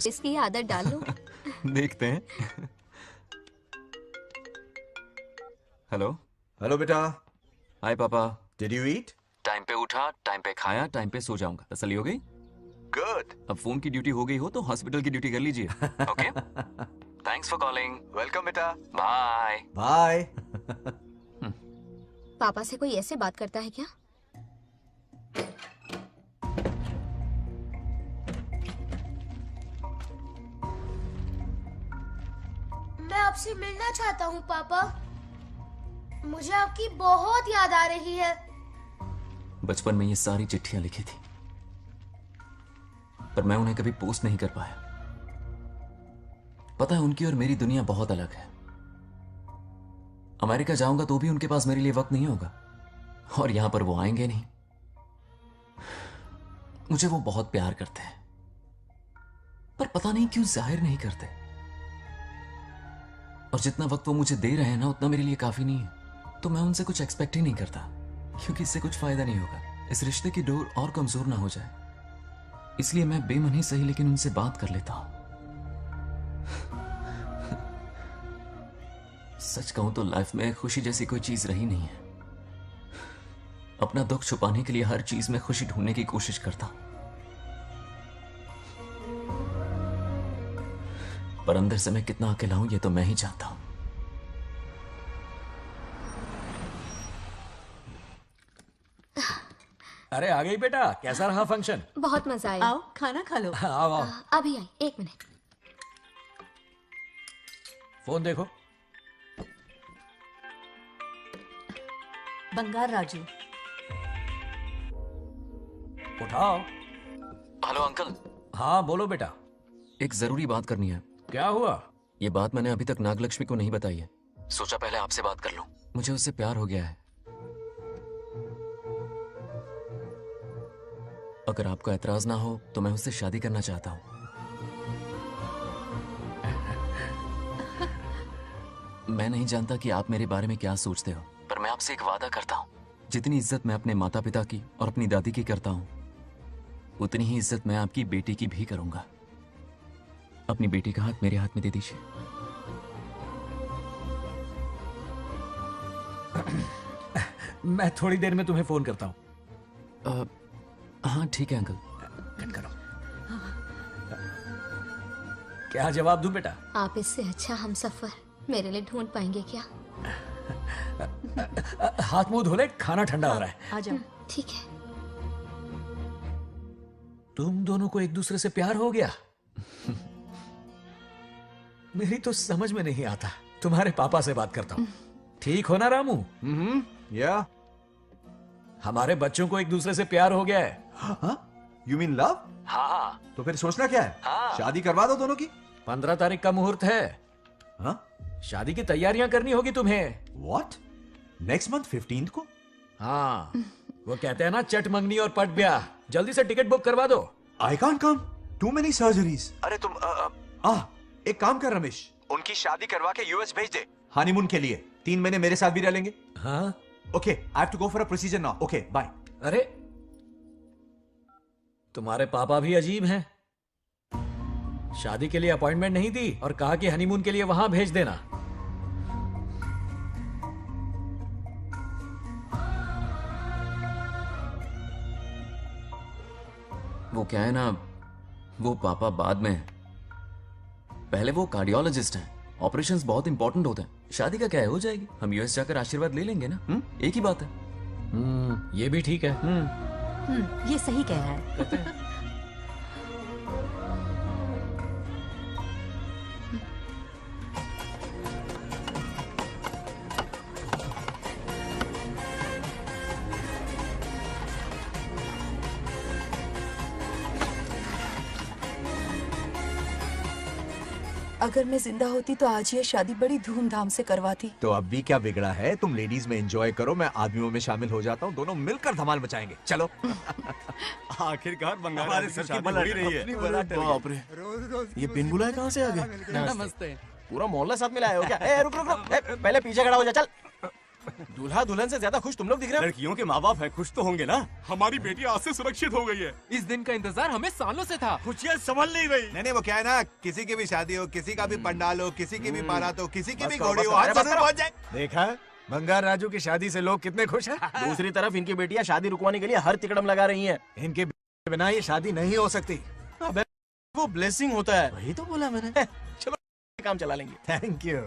इसकी आदत डाल लो। देखते हैं। हेलो। हेलो बेटा। हाय पापा। Did you eat? टाइम पे उठा, टाइम पे खाया, टाइम पे सो जाऊंगा। तसल्ली हो गई? गुड। अब फोन की ड्यूटी हो गई हो तो हॉस्पिटल की ड्यूटी कर लीजिए। Okay? Thanks for calling. Welcome बेटा। बाय। बाय। पापा से कोई ऐसे बात करता है क्या? मैं आपसे मिलना चाहता हूँ पापा। मुझे आपकी बहुत याद आ रही है। बचपन में ये सारी चिट्ठियां लिखी थी, पर मैं उन्हें कभी पोस्ट नहीं कर पाया। पता है, उनकी और मेरी दुनिया बहुत अलग है। अमेरिका जाऊंगा तो भी उनके पास मेरे लिए वक्त नहीं होगा, और यहां पर वो आएंगे नहीं। मुझे वो बहुत प्यार करते हैं, पर पता नहीं क्यों जाहिर नहीं करते। और जितना वक्त वो मुझे दे रहे हैं ना, उतना मेरे लिए काफी नहीं है। तो मैं उनसे कुछ एक्सपेक्ट ही नहीं करता, क्योंकि इससे कुछ फायदा नहीं होगा। इस रिश्ते की डोर और कमजोर ना हो जाए, इसलिए मैं बेमन ही सही लेकिन उनसे बात कर लेता हूं। सच कहूं तो लाइफ में खुशी जैसी कोई चीज रही नहीं है। अपना दुख छुपाने के लिए हर चीज में खुशी ढूंढने की कोशिश करता हूं, पर अंदर से मैं कितना अकेला हूं ये तो मैं ही जानता हूं। अरे आ गई बेटा, कैसा रहा फंक्शन? बहुत मजा आया। आओ खाना खा लो। आओ आओ। अभी आई, 1 मिनट। फोन देखो। बंगार राजू। उठाओ। Hello uncle. हाँ बोलो बेटा। एक जरूरी बात करनी है। क्या हुआ? ये बात मैंने अभी तक नागलक्ष्मी को नहीं बताई है। सोचा पहले आपसे बात कर लूं। मुझे उससे प्यार हो गया है। अगर आपको ऐतराज ना हो तो मैं उससे शादी करना चाहता हूं। मैं नहीं जानता कि आप मेरे बारे में क्या सोचते हो, पर मैं आपसे एक वादा करता हूं। जितनी इज्जत मैं अपने माता पिता की और अपनी दादी की करता हूं, उतनी ही इज्जत मैं आपकी बेटी की भी करूंगा। अपनी बेटी का हाथ मेरे हाथ में दे दीजिए। मैं थोड़ी देर में तुम्हें फोन करता हूं। हाँ ठीक है अंकल। कट करो। क्या जवाब दूं बेटा? आप इससे अच्छा हम सफर मेरे लिए ढूंढ पाएंगे क्या? हाथ मुंह धो ले, खाना ठंडा हो रहा है। आ जाओ। ठीक है। तुम दोनों को एक दूसरे से प्यार हो गया? मेरी तो समझ में नहीं आता। तुम्हारे पापा से बात करता हूं। ठीक हो ना रामू? या हमारे बच्चों को एक दूसरे से प्यार हो गया है। You mean love? हाँ। तो फिर सोचना क्या है? शादी करवा दो दोनों की। 15 तारीख का मुहूर्त है। हाँ? शादी की तैयारियां करनी होगी तुम्हें। What? नेक्स्ट मंथ 15 को? हाँ, वो कहते हैं ना चट मंगनी और पट ब्याह। जल्दी से टिकट बुक करवा दो। I can't come. Too many surgeries. अरे तुम एक काम कर रमेश, उनकी शादी करवा के यूएस भेज दे हनीमून के लिए। 3 महीने मेरे साथ भी रह लेंगे। हाँ? Okay, I have to go for a procedure now. Okay, bye. अरे तुम्हारे पापा भी अजीब हैं। शादी के लिए अपॉइंटमेंट नहीं दी और कहा कि हनीमून के लिए वहां भेज देना। वो क्या है ना, वो पापा बाद में है। पहले वो कार्डियोलॉजिस्ट हैं। ऑपरेशंस बहुत इंपॉर्टेंट होते हैं। शादी का क्या है, हो जाएगी। हम यूएस जाकर आशीर्वाद ले लेंगे ना। एक ही बात है। ये भी ठीक है। ये सही कह रहा है। अगर मैं जिंदा होती तो आज ये शादी बड़ी धूमधाम से करवाती। तो अब भी क्या बिगड़ा है? तुम लेडीज में एंजॉय करो, मैं आदमियों में शामिल हो जाता हूँ। दोनों मिलकर धमाल मचाएंगे। चलो। आखिरकार बंगाल हमारे की सर की शादी बलट हो ही रही है। बाप रे, ये बिन बुलाए कहाँ से आ गए? नमस्ते। पूरा मोहल्ला साथ में लाए हो क्या? रुक रुक रुक, पहले पीछे खड़ा हो जा। चल। दूल्हा दुल्हन से ज्यादा खुश तुम लोग दिख रहे हो। लड़कियों के माँ बाप है, खुश तो होंगे ना। हमारी बेटी आज से सुरक्षित हो गई है। इस दिन का इंतजार हमें सालों से था। खुशियाँ संभल नहीं रही। नहीं वो क्या है ना, किसी की भी शादी हो, किसी का भी पंडाल हो, किसी की भी बारात हो, किसी की भी बस घोड़ी हो, करो, आज बस जरूर करो। पहुंच जाए। देखा, बंगार राजू की शादी से लोग कितने खुश हैं। दूसरी तरफ इनकी बेटियां शादी रुकवाने के लिए हर तिकड़म लगा रही हैं। इनके बिना ये शादी नहीं हो सकती। अबे वो ब्लेसिंग होता है। वही तो बोला मैंने। चलो काम चला लेंगे। Thank you.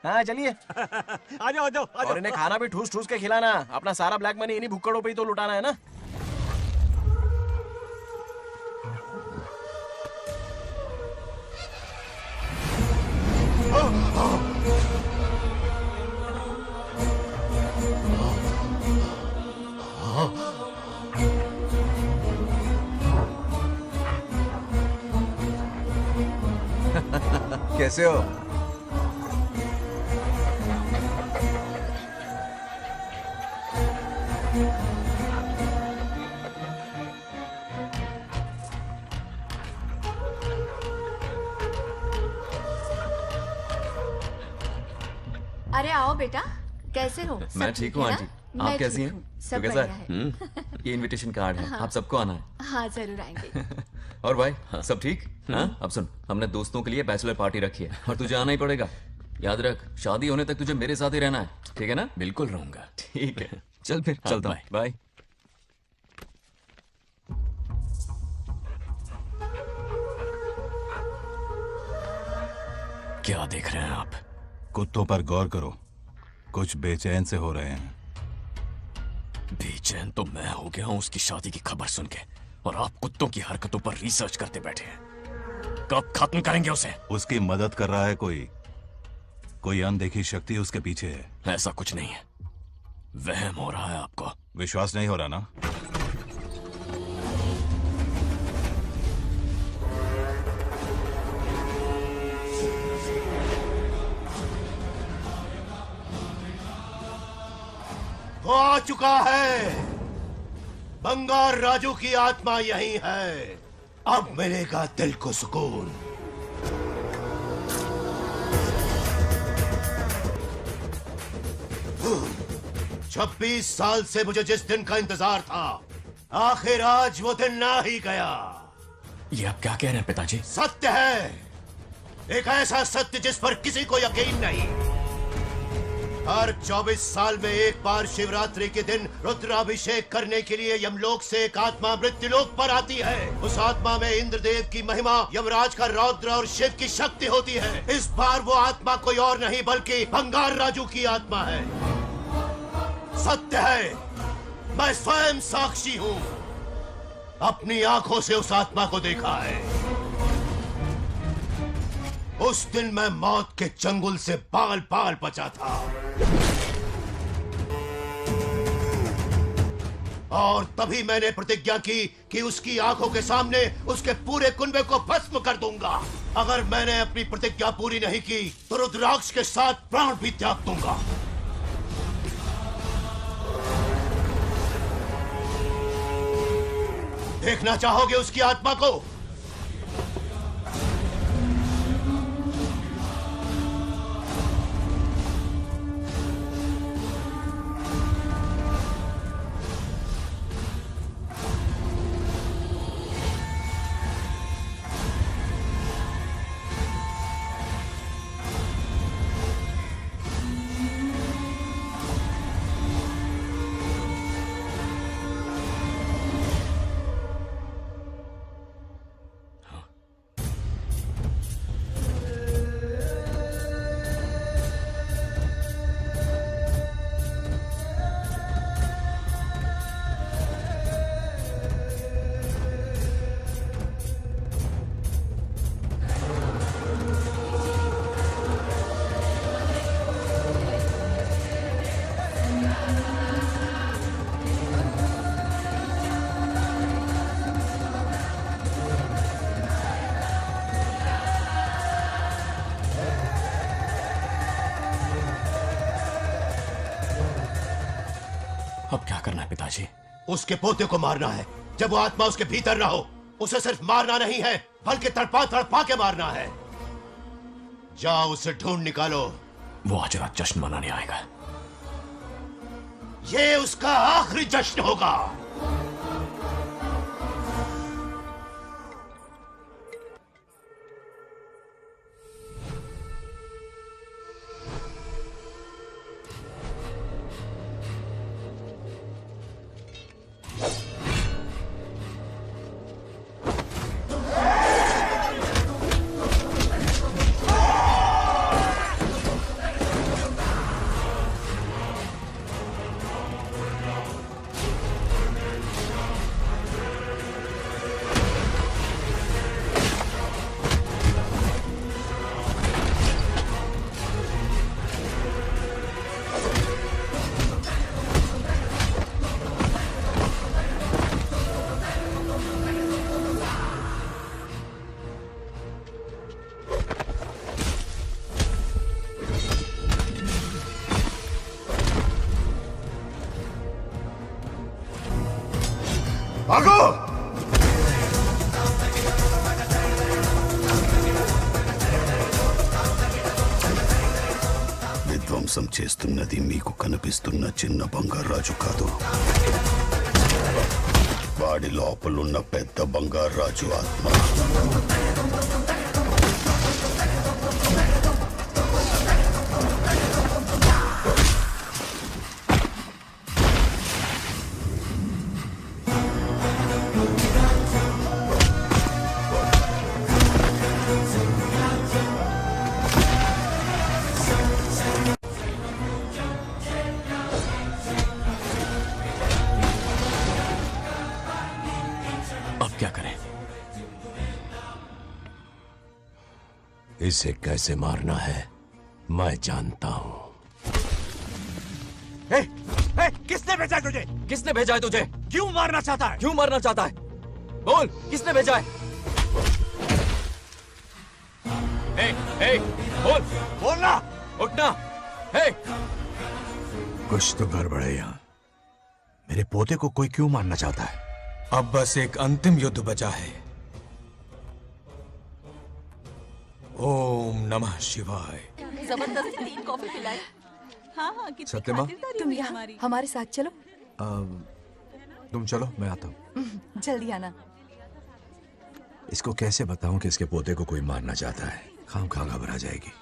हाँ चलिए। आ जाओ आ जाओ। और इन्हें खाना भी ठूस ठूस के खिलाना। अपना सारा ब्लैक मनी इन्हीं भुक्कड़ों पे ही तो लुटाना है ना। कैसे हो? अरे आओ बेटा, कैसे हो? मैं ठीक हूँ आंटी, आप कैसी हैं? सब तो कैसा बढ़िया है? ये इनविटेशन कार्ड है, हाँ। आप सबको आना है। हाँ जरूर आएंगे। और भाई सब ठीक? हाँ? अब सुन, हमने दोस्तों के लिए बैचलर पार्टी रखी है और तुझे आना ही पड़ेगा। याद रख, शादी होने तक तुझे मेरे साथ ही रहना है, ठीक है ना? बिल्कुल रहूंगा। ठीक है, चल फिर चलता हूँ। बाय। क्या देख रहे हैं आप? कुत्तों पर गौर करो, कुछ बेचैन से हो रहे हैं। बेचैन तो मैं हो गया हूं उसकी शादी की खबर सुन के, और आप कुत्तों की हरकतों पर रिसर्च करते बैठे हैं। कब खत्म करेंगे उसे? उसकी मदद कर रहा है कोई अनदेखी शक्ति उसके पीछे है। ऐसा कुछ नहीं है, वहम हो रहा है आपको। विश्वास नहीं हो रहा ना? वो आ चुका है। बंगार राजू की आत्मा यही है। अब मिलेगा दिल को सुकून। छब्बीस साल से मुझे जिस दिन का इंतजार था, आखिर आज वो दिन ना ही गया। ये आप क्या कह रहे हैं पिताजी? सत्य है, एक ऐसा सत्य जिस पर किसी को यकीन नहीं। हर 24 साल में एक बार शिवरात्रि के दिन रुद्राभिषेक करने के लिए यमलोक से एक आत्मा मृत्युलोक पर आती है। उस आत्मा में इंद्रदेव की महिमा, यमराज का रौद्र और शिव की शक्ति होती है। इस बार वो आत्मा कोई और नहीं बल्कि बंगार राजू की आत्मा है। सत्य है, मैं स्वयं साक्षी हूँ, अपनी आंखों से उस आत्मा को देखा है। उस दिन मैं मौत के चंगुल से बाल बाल बचा था, और तभी मैंने प्रतिज्ञा की कि उसकी आंखों के सामने उसके पूरे कुनबे को भस्म कर दूंगा। अगर मैंने अपनी प्रतिज्ञा पूरी नहीं की तो रुद्राक्ष के साथ प्राण भी त्याग दूंगा। देखना चाहोगे उसकी आत्मा को? अब क्या करना है पिताजी? उसके पोते को मारना है। जब वो आत्मा उसके भीतर ना हो, उसे सिर्फ मारना नहीं है बल्कि तड़पा तड़पा के मारना है। जाओ उसे ढूंढ निकालो। वो आज रात जश्न मनाने आएगा। ये उसका आखिरी जश्न होगा। भागो! विध्वंस మాంసం చేస్తున్నది మీకు కనిపిస్తున్న చిన్న బంగారాజు కాదు, వాడి లోపలున్న పెద్ద బంగారాజు ఆత్మ. क्या करें? इसे कैसे मारना है मैं जानता हूं. किसने भेजा है तुझे? किसने भेजा है तुझे? क्यों मारना चाहता है? क्यों मारना चाहता है? बोल, किसने भेजा है? बोल, बोलना, उठना. कुछ तो गड़बड़ है यहाँ. मेरे पोते को कोई क्यों मारना चाहता है? अब बस एक अंतिम युद्ध बचा है. ओम नमः शिवाय. जबरदस्ती 3 कॉफी पिलाई. हाँ हाँ कितनी सत्यमा? खातिरदारी तुम हुई यहाँ हमारी. हमारे साथ चलो. तुम चलो, मैं आता हूँ. जल्दी आना. इसको कैसे बताऊं कि इसके पोते को कोई मारना चाहता है? खामखा घबरा जाएगी.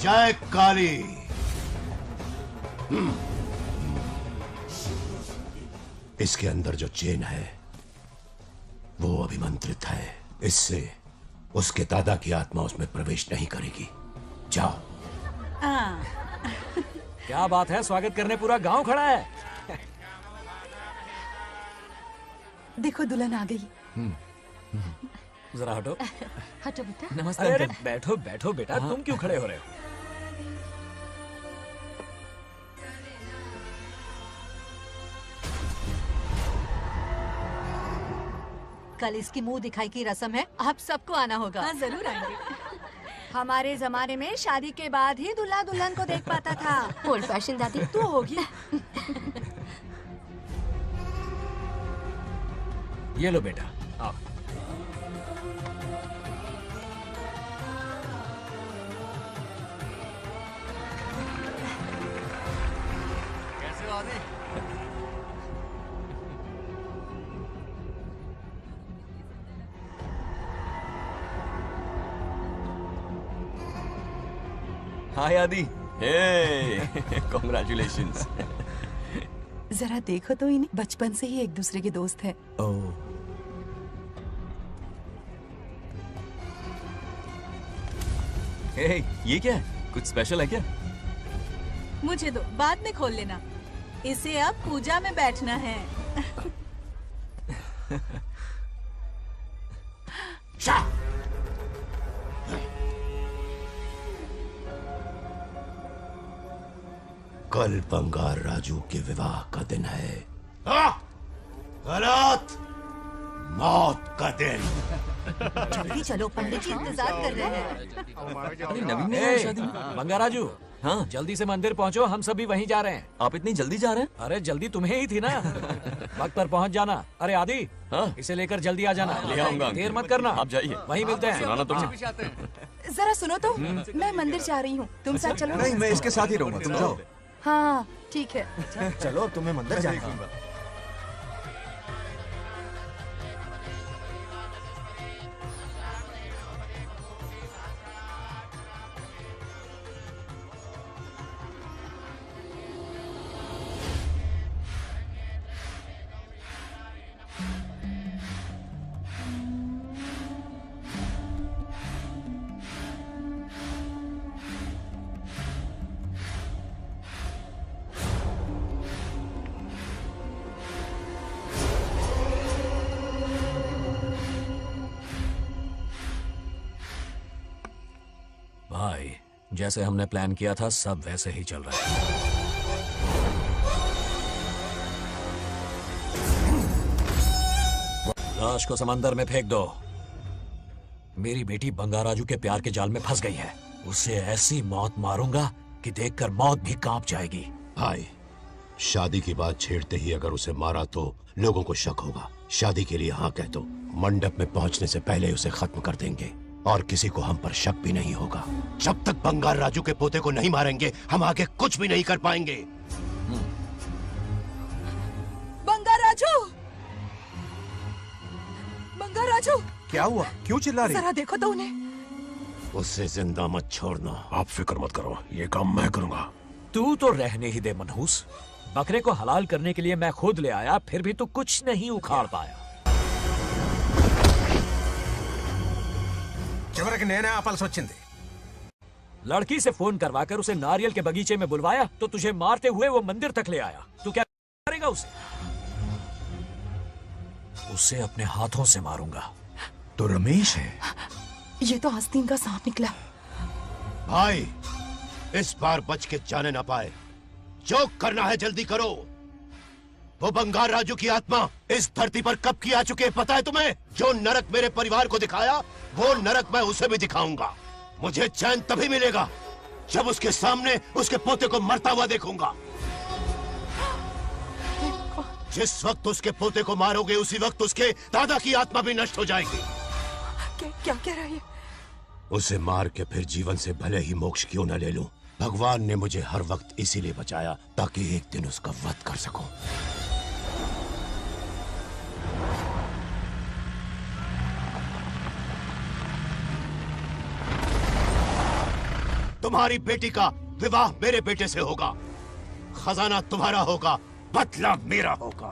जय काली. इसके अंदर जो चेन है वो अभिमंत्रित है. इससे उसके दादा की आत्मा उसमें प्रवेश नहीं करेगी. जाओ. क्या बात है, स्वागत करने पूरा गांव खड़ा है. देखो दुल्हन आ गई. जरा हटो. हटो बेटा. नमस्ते. अरे बैठो बैठो बेटा. तुम क्यों खड़े हो रहे हो? कल इसकी मुंह दिखाई की रस्म है, आप सबको आना होगा. हाँ जरूर आएंगे. हमारे जमाने में शादी के बाद ही दूल्हा दुल्हन को देख पाता था. ओल्ड फैशन दादी तू होगी. ये लो बेटा, आओ. कैसे हो आदि? हाय आदि. कॉन्ग्रेचुलेशंस. जरा देखो तो इन्हें, बचपन से ही एक दूसरे के दोस्त हैं. ये क्या है? कुछ स्पेशल है क्या? मुझे दो, बाद में खोल लेना. इसे अब पूजा में बैठना है. कल बंगार राजू के विवाह का दिन है. गलत. मौत का दिन. जल्दी चलो, पंडित जी इंतजार कर रहे हैं. अरे नवीन ने यहाँ शादी. बंगाराजू, हाँ जल्दी से मंदिर पहुंचो, हम सभी वहीं जा रहे हैं. आप इतनी जल्दी जा रहे हैं? अरे जल्दी तुम्हें ही थी ना. वक्त पर पहुंच जाना. अरे आदि, इसे लेकर जल्दी आ जाना. ले आऊंगा. देर मत करना. आप जाइए. वहीं मिलते हैं. सुनाना तुम. जरा सुनो तो, मैं मंदिर जा रही हूँ, तुम साथ चलो. नहीं, मैं इसके साथ ही रहूंगा, तुम जाओ. हाँ ठीक है. चलो, अब तुम्हें मंदिर जाना है. भाई, जैसे हमने प्लान किया था सब वैसे ही चल रहा है. लाश को समंदर में फेंक दो. मेरी बेटी बंगाराजू के प्यार के जाल में फंस गई है. उसे ऐसी मौत मारूंगा कि देखकर मौत भी कांप जाएगी. भाई, शादी की बात छेड़ते ही अगर उसे मारा तो लोगों को शक होगा। शादी के लिए हाँ कह दो, मंडप में पहुंचने से पहले उसे खत्म कर देंगे और किसी को हम पर शक भी नहीं होगा। जब तक बंगार राजू के पोते को नहीं मारेंगे हम आगे कुछ भी नहीं कर पाएंगे। बंगार राजू, बंगार राजू, क्या हुआ? क्यों चिल्ला रही? जरा देखो तो उन्हें। उससे जिंदा मत छोड़ना। आप फिक्र मत करो, ये काम मैं करूंगा। तू तो रहने ही दे मनहूस। बकरे को हलाल करने के लिए मैं खुद ले आया, फिर भी तू कुछ नहीं उखाड़ पाया। చివరికి నేనే ఆపాల్సి వచ్చింది। लड़की से फोन करवाकर उसे नारियल के बगीचे में बुलवाया तो तुझे मारते हुए वो मंदिर तक ले आया। तू क्या करेगा उसे? उसे अपने हाथों से मारूंगा। तो रमेश है। ये तो आस्तीन का सांप निकला। भाई, इस बार बच के जाने ना पाए। जो करना है जल्दी करो। वो बंगार राजू की आत्मा इस धरती पर कब की आ चुके हैं पता है तुम्हें? जो नरक मेरे परिवार को दिखाया वो नरक मैं उसे भी दिखाऊंगा। मुझे चैन तभी मिलेगा जब उसके सामने उसके पोते को मरता हुआ देखूंगा। जिस वक्त उसके पोते को मारोगे उसी वक्त उसके दादा की आत्मा भी नष्ट हो जाएगी। क्या कह रहा है? उसे मार के फिर जीवन से भले ही मोक्ष क्यों न ले लूं, भगवान ने मुझे हर वक्त इसीलिए बचाया ताकि एक दिन उसका वध कर सकूं। तुम्हारी बेटी का विवाह मेरे बेटे से होगा, खजाना तुम्हारा होगा, बदला मेरा होगा।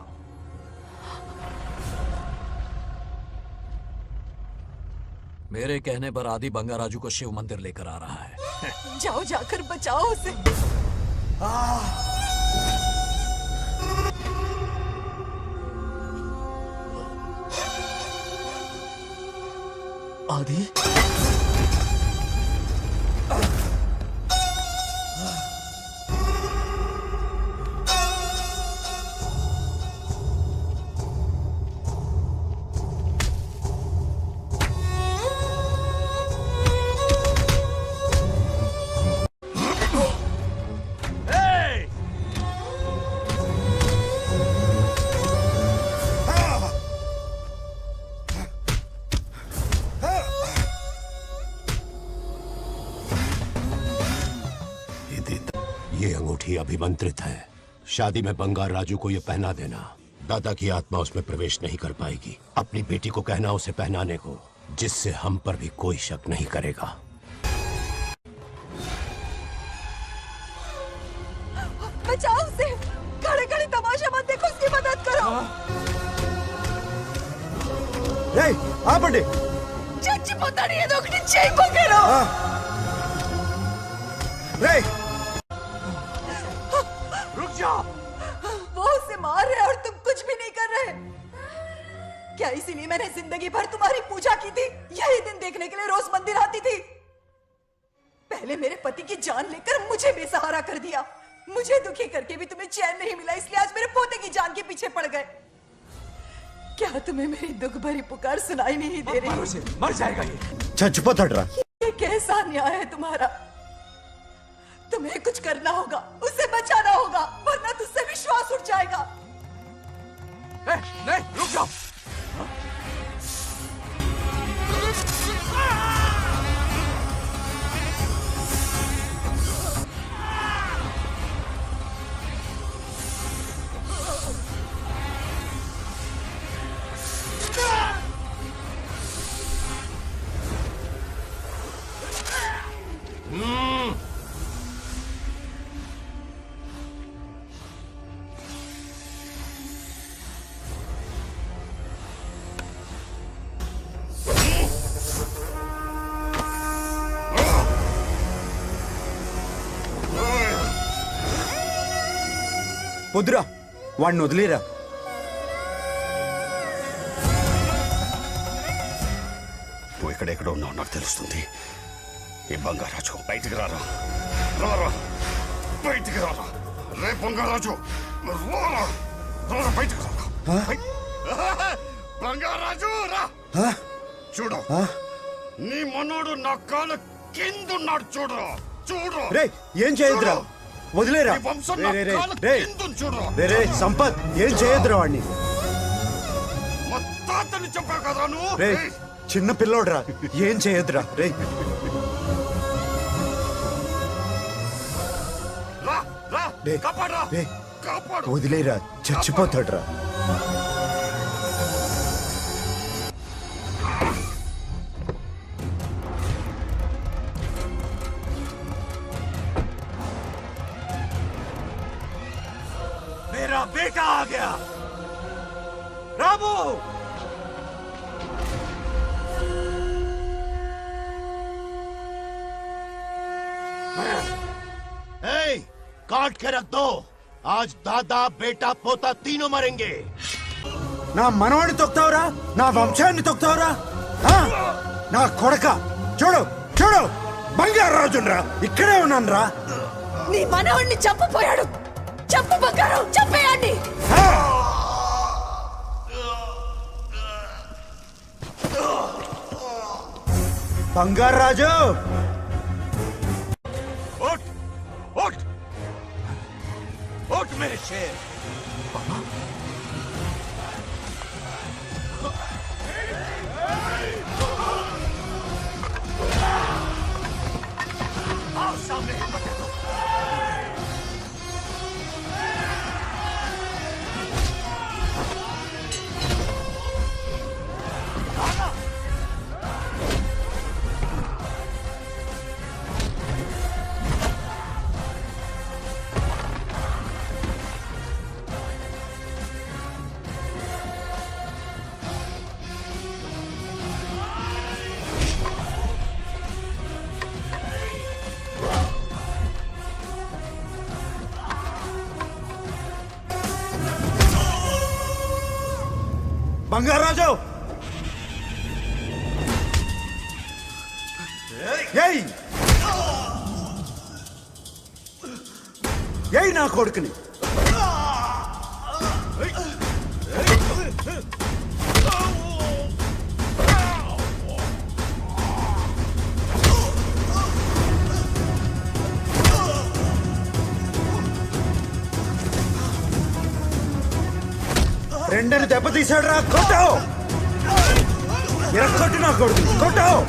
मेरे कहने पर आदि बंगाराजू को शिव मंदिर लेकर आ रहा है। जाओ, जाकर बचाओ उसे। आदि, ये अंगूठी अभिमंत्रित है। शादी में बंगार राजू को ये पहना देना। दादा की आत्मा उसमें प्रवेश नहीं कर पाएगी। अपनी बेटी को कहना उसे पहनाने को, जिससे हम पर भी कोई शक नहीं करेगा। बचाओ उसे। खड़े खड़े तमाशा मत देखो, उसकी मदद करो। आ पंडित, चच्ची पता नहीं है दोगनी चेक पकड़ो। रुक जाओ। वो उसे मार रहे और तुम कुछ भी नहीं कर रहे। क्या इसीलिए मैंने जिंदगी भर तुम्हारी पूजा की थी? यही दिन देखने के लिए रोज मंदिर आती थी। पहले मेरे पति की जान लेकर मुझे बेसहारा कर दिया। मुझे दुखी करके भी तुम्हें चैन नहीं मिला, इसलिए आज मेरे पोते की जान के पीछे पड़ गए। क्या तुम्हें मेरी दुख भरी पुकार सुनाई नहीं दे रही? मर जाएगा ये। चुप हट रहा। ये कैसा न्याय है तुम्हारा? तुम्हें कुछ करना होगा, उसे बचाना होगा, वरना तुझसे विश्वास उठ जाएगा। नहीं, रुक जाओ। వద్దురా, వాడిని వదిలేరా. నువ్వు ఎక్కడెక్కడో ఉన్నావు నాకు తెలుస్తుంది. ఈ బంగారాజు బయటికి రారా, రారా బయటికి రారా. రే బంగారాజు, రారా రారా బయటికి రారా. బంగారాజు రా. చూడు, నీ మనోడు నా కాళ్ళ కిందున్నాడు. చూడరా చూడు. రే ఏం చేయొద్దురా. వదిలేరా ఈ వంశం రే, నా రే, రే, కాళ్ళ రే. కిందుంది చూడురా. రే రే సంపత్ ఏం చేయొద్దురా వాడిని మా తాతని చెప్పావు కదరా నువ్వు. రే చిన్న పిల్లోడ్రా ఏం చేయొద్దురా రే రా రా రే, కాపాడరా రే కాపాడు. వదిలేరా చచ్చిపోతాడ్రా मेरा बेटा आ गया रामू ए, काट के रख दो। आज दादा बेटा पोता तीनों मरेंगे। నా మనవాడిని తొక్తావురా నా వంశాన్ని తొక్తావురా ఆ? నా కొడక చూడు చూడు బంగారు రాజునరా ఇక్కడే ఉన్నాను రా నీ మనవణ్ణి చంపపోయాడు. చంపు బంగారం, చంపేయండి. బంగారు రాజు उठ उठ उठ मेरे शेर आओ सामने हिम्मत है तो। బంగారు రాజు ఏయ్ ఏయ్ నా కొడుకుని రెండని దెబ్బతీశాడు రా కొట్టావు కొట్టు నా కొడుకు కొట్టావు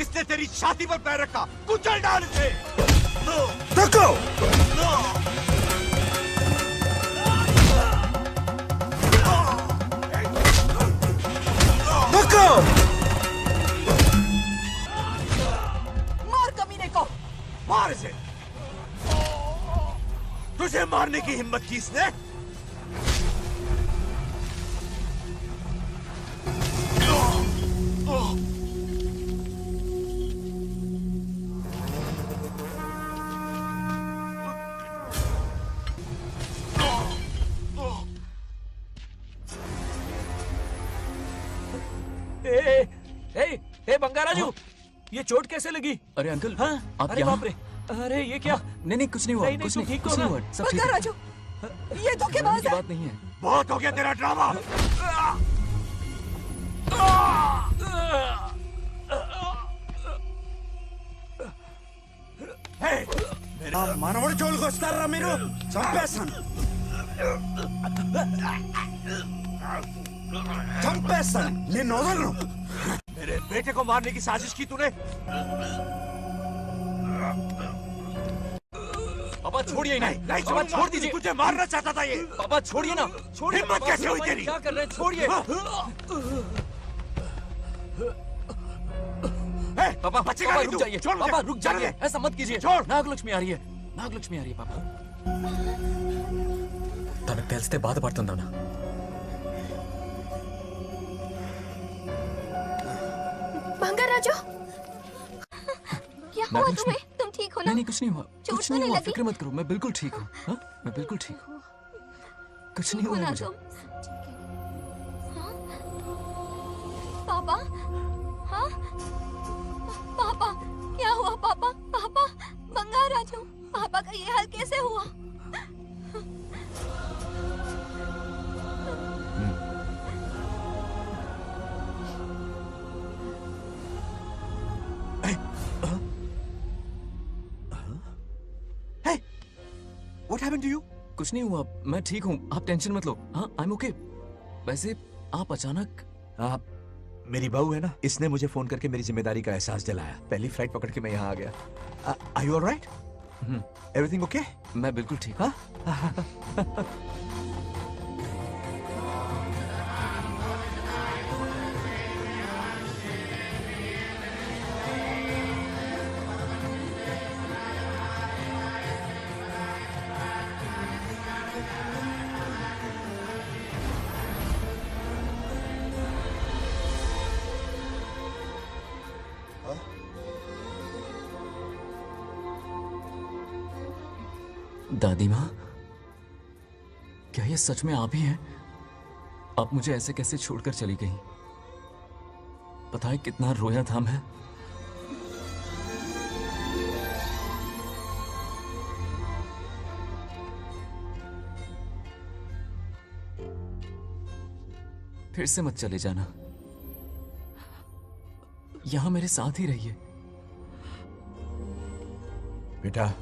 इसने तेरी छाती पर पैर रखा कुचल डाल इसे तको तको मार कमीने को। मार इसे तुझे मारने की हिम्मत की इसने ए बंगाराजू ये चोट कैसे लगी? अरे अंकल हाँ? आप अरे यहाँ? बाप रे अरे ये क्या? नहीं नहीं कुछ नहीं हुआ नहीं, कुछ नहीं, नहीं ठीक हो कुछ ना? नहीं हुआ सब ठीक है राजू ये धोखेबाज की है। बात नहीं है बहुत हो गया तेरा ड्रामा మనవడి జోలికి వస్తారా మీరు చంపేస్తాను చంపేస్తాను నిన్ను వదలను मेरे बेटे को मारने की साजिश की तूने पापा छोड़िए नहीं नहीं पापा छोड़ दीजिए तुझे मारना चाहता था ये पापा छोड़िए ना छोड़िए हिम्मत पापा, कैसे हुई पापा, तेरी क्या कर रहे हैं छोड़िए पापा बचेगा पापा नहीं रुक तू। जाइए छोड़ मुझे। पापा रुक चल जाइए दे। ऐसा मत कीजिए छोड़। नागलक्ष्मी आ रही है नागलक्ष्मी आ रही है पापा తనకు తెలిస్తే బాధపడుతుందన్నా बंगाराजू क्या हुआ नागलक्ष्मी। तुम्हें? तुम ठीक हो ना? नहीं नहीं कुछ नहीं हुआ चोट कुछ तो नहीं नहीं हुआ लगी? फिक्र मत करो मैं बिल्कुल ठीक हूँ हाँ? मैं बिल्कुल ठीक हूँ कुछ नहीं हो हुआ ना मुझे तुम? हाँ? पापा हाँ पापा क्या हुआ पापा पापा बंगाराजू पापा What happened to you? कुछ नहीं हुआ, मैं ठीक हूँ, आप टेंशन मत लो। हाँ, I'm okay। वैसे आप अचानक मेरी बहू है ना, इसने मुझे फोन करके मेरी जिम्मेदारी का एहसास दिलाया। पहली फ्लाइट पकड़ के मैं यहाँ आ गया। Are you all right? Everything okay? मैं बिल्कुल ठीक। हाँ? दादी माँ, क्या ये सच में आप ही हैं? आप मुझे ऐसे कैसे छोड़कर चली गई? पता है कितना रोया था मैं। फिर से मत चले जाना, यहां मेरे साथ ही रहिए। बेटा,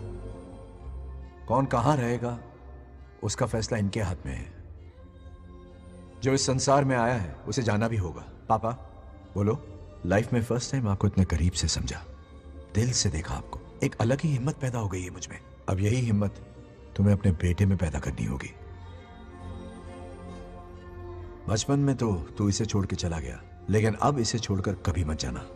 कौन कहां रहेगा उसका फैसला इनके हाथ में है। जो इस संसार में आया है उसे जाना भी होगा। पापा बोलो, लाइफ में फर्स्ट टाइम आपको इतने करीब से समझा, दिल से देखा आपको, एक अलग ही हिम्मत पैदा हो गई है मुझ में। अब यही हिम्मत तुम्हें अपने बेटे में पैदा करनी होगी। बचपन में तो तू इसे छोड़ के चला गया, लेकिन अब इसे छोड़कर कभी मत जाना।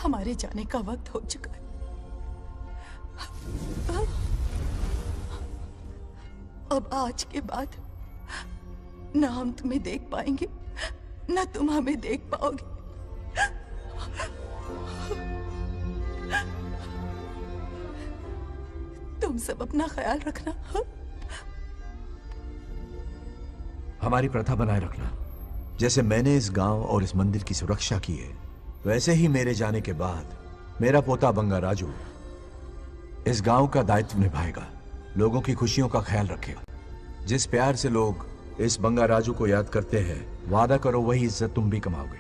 हमारे जाने का वक्त हो चुका है। अब आज के बाद ना हम तुम्हें देख पाएंगे, ना तुम हमें देख पाओगे। तुम सब अपना ख्याल रखना। हमारी प्रथा बनाए रखना। जैसे मैंने इस गांव और इस मंदिर की सुरक्षा की है, वैसे ही मेरे जाने के बाद मेरा पोता बंगा राजू इस गांव का दायित्व निभाएगा, लोगों की खुशियों का ख्याल रखेगा। जिस प्यार से लोग इस बंगा राजू को याद करते हैं, वादा करो वही इज्जत तुम भी कमाओगे।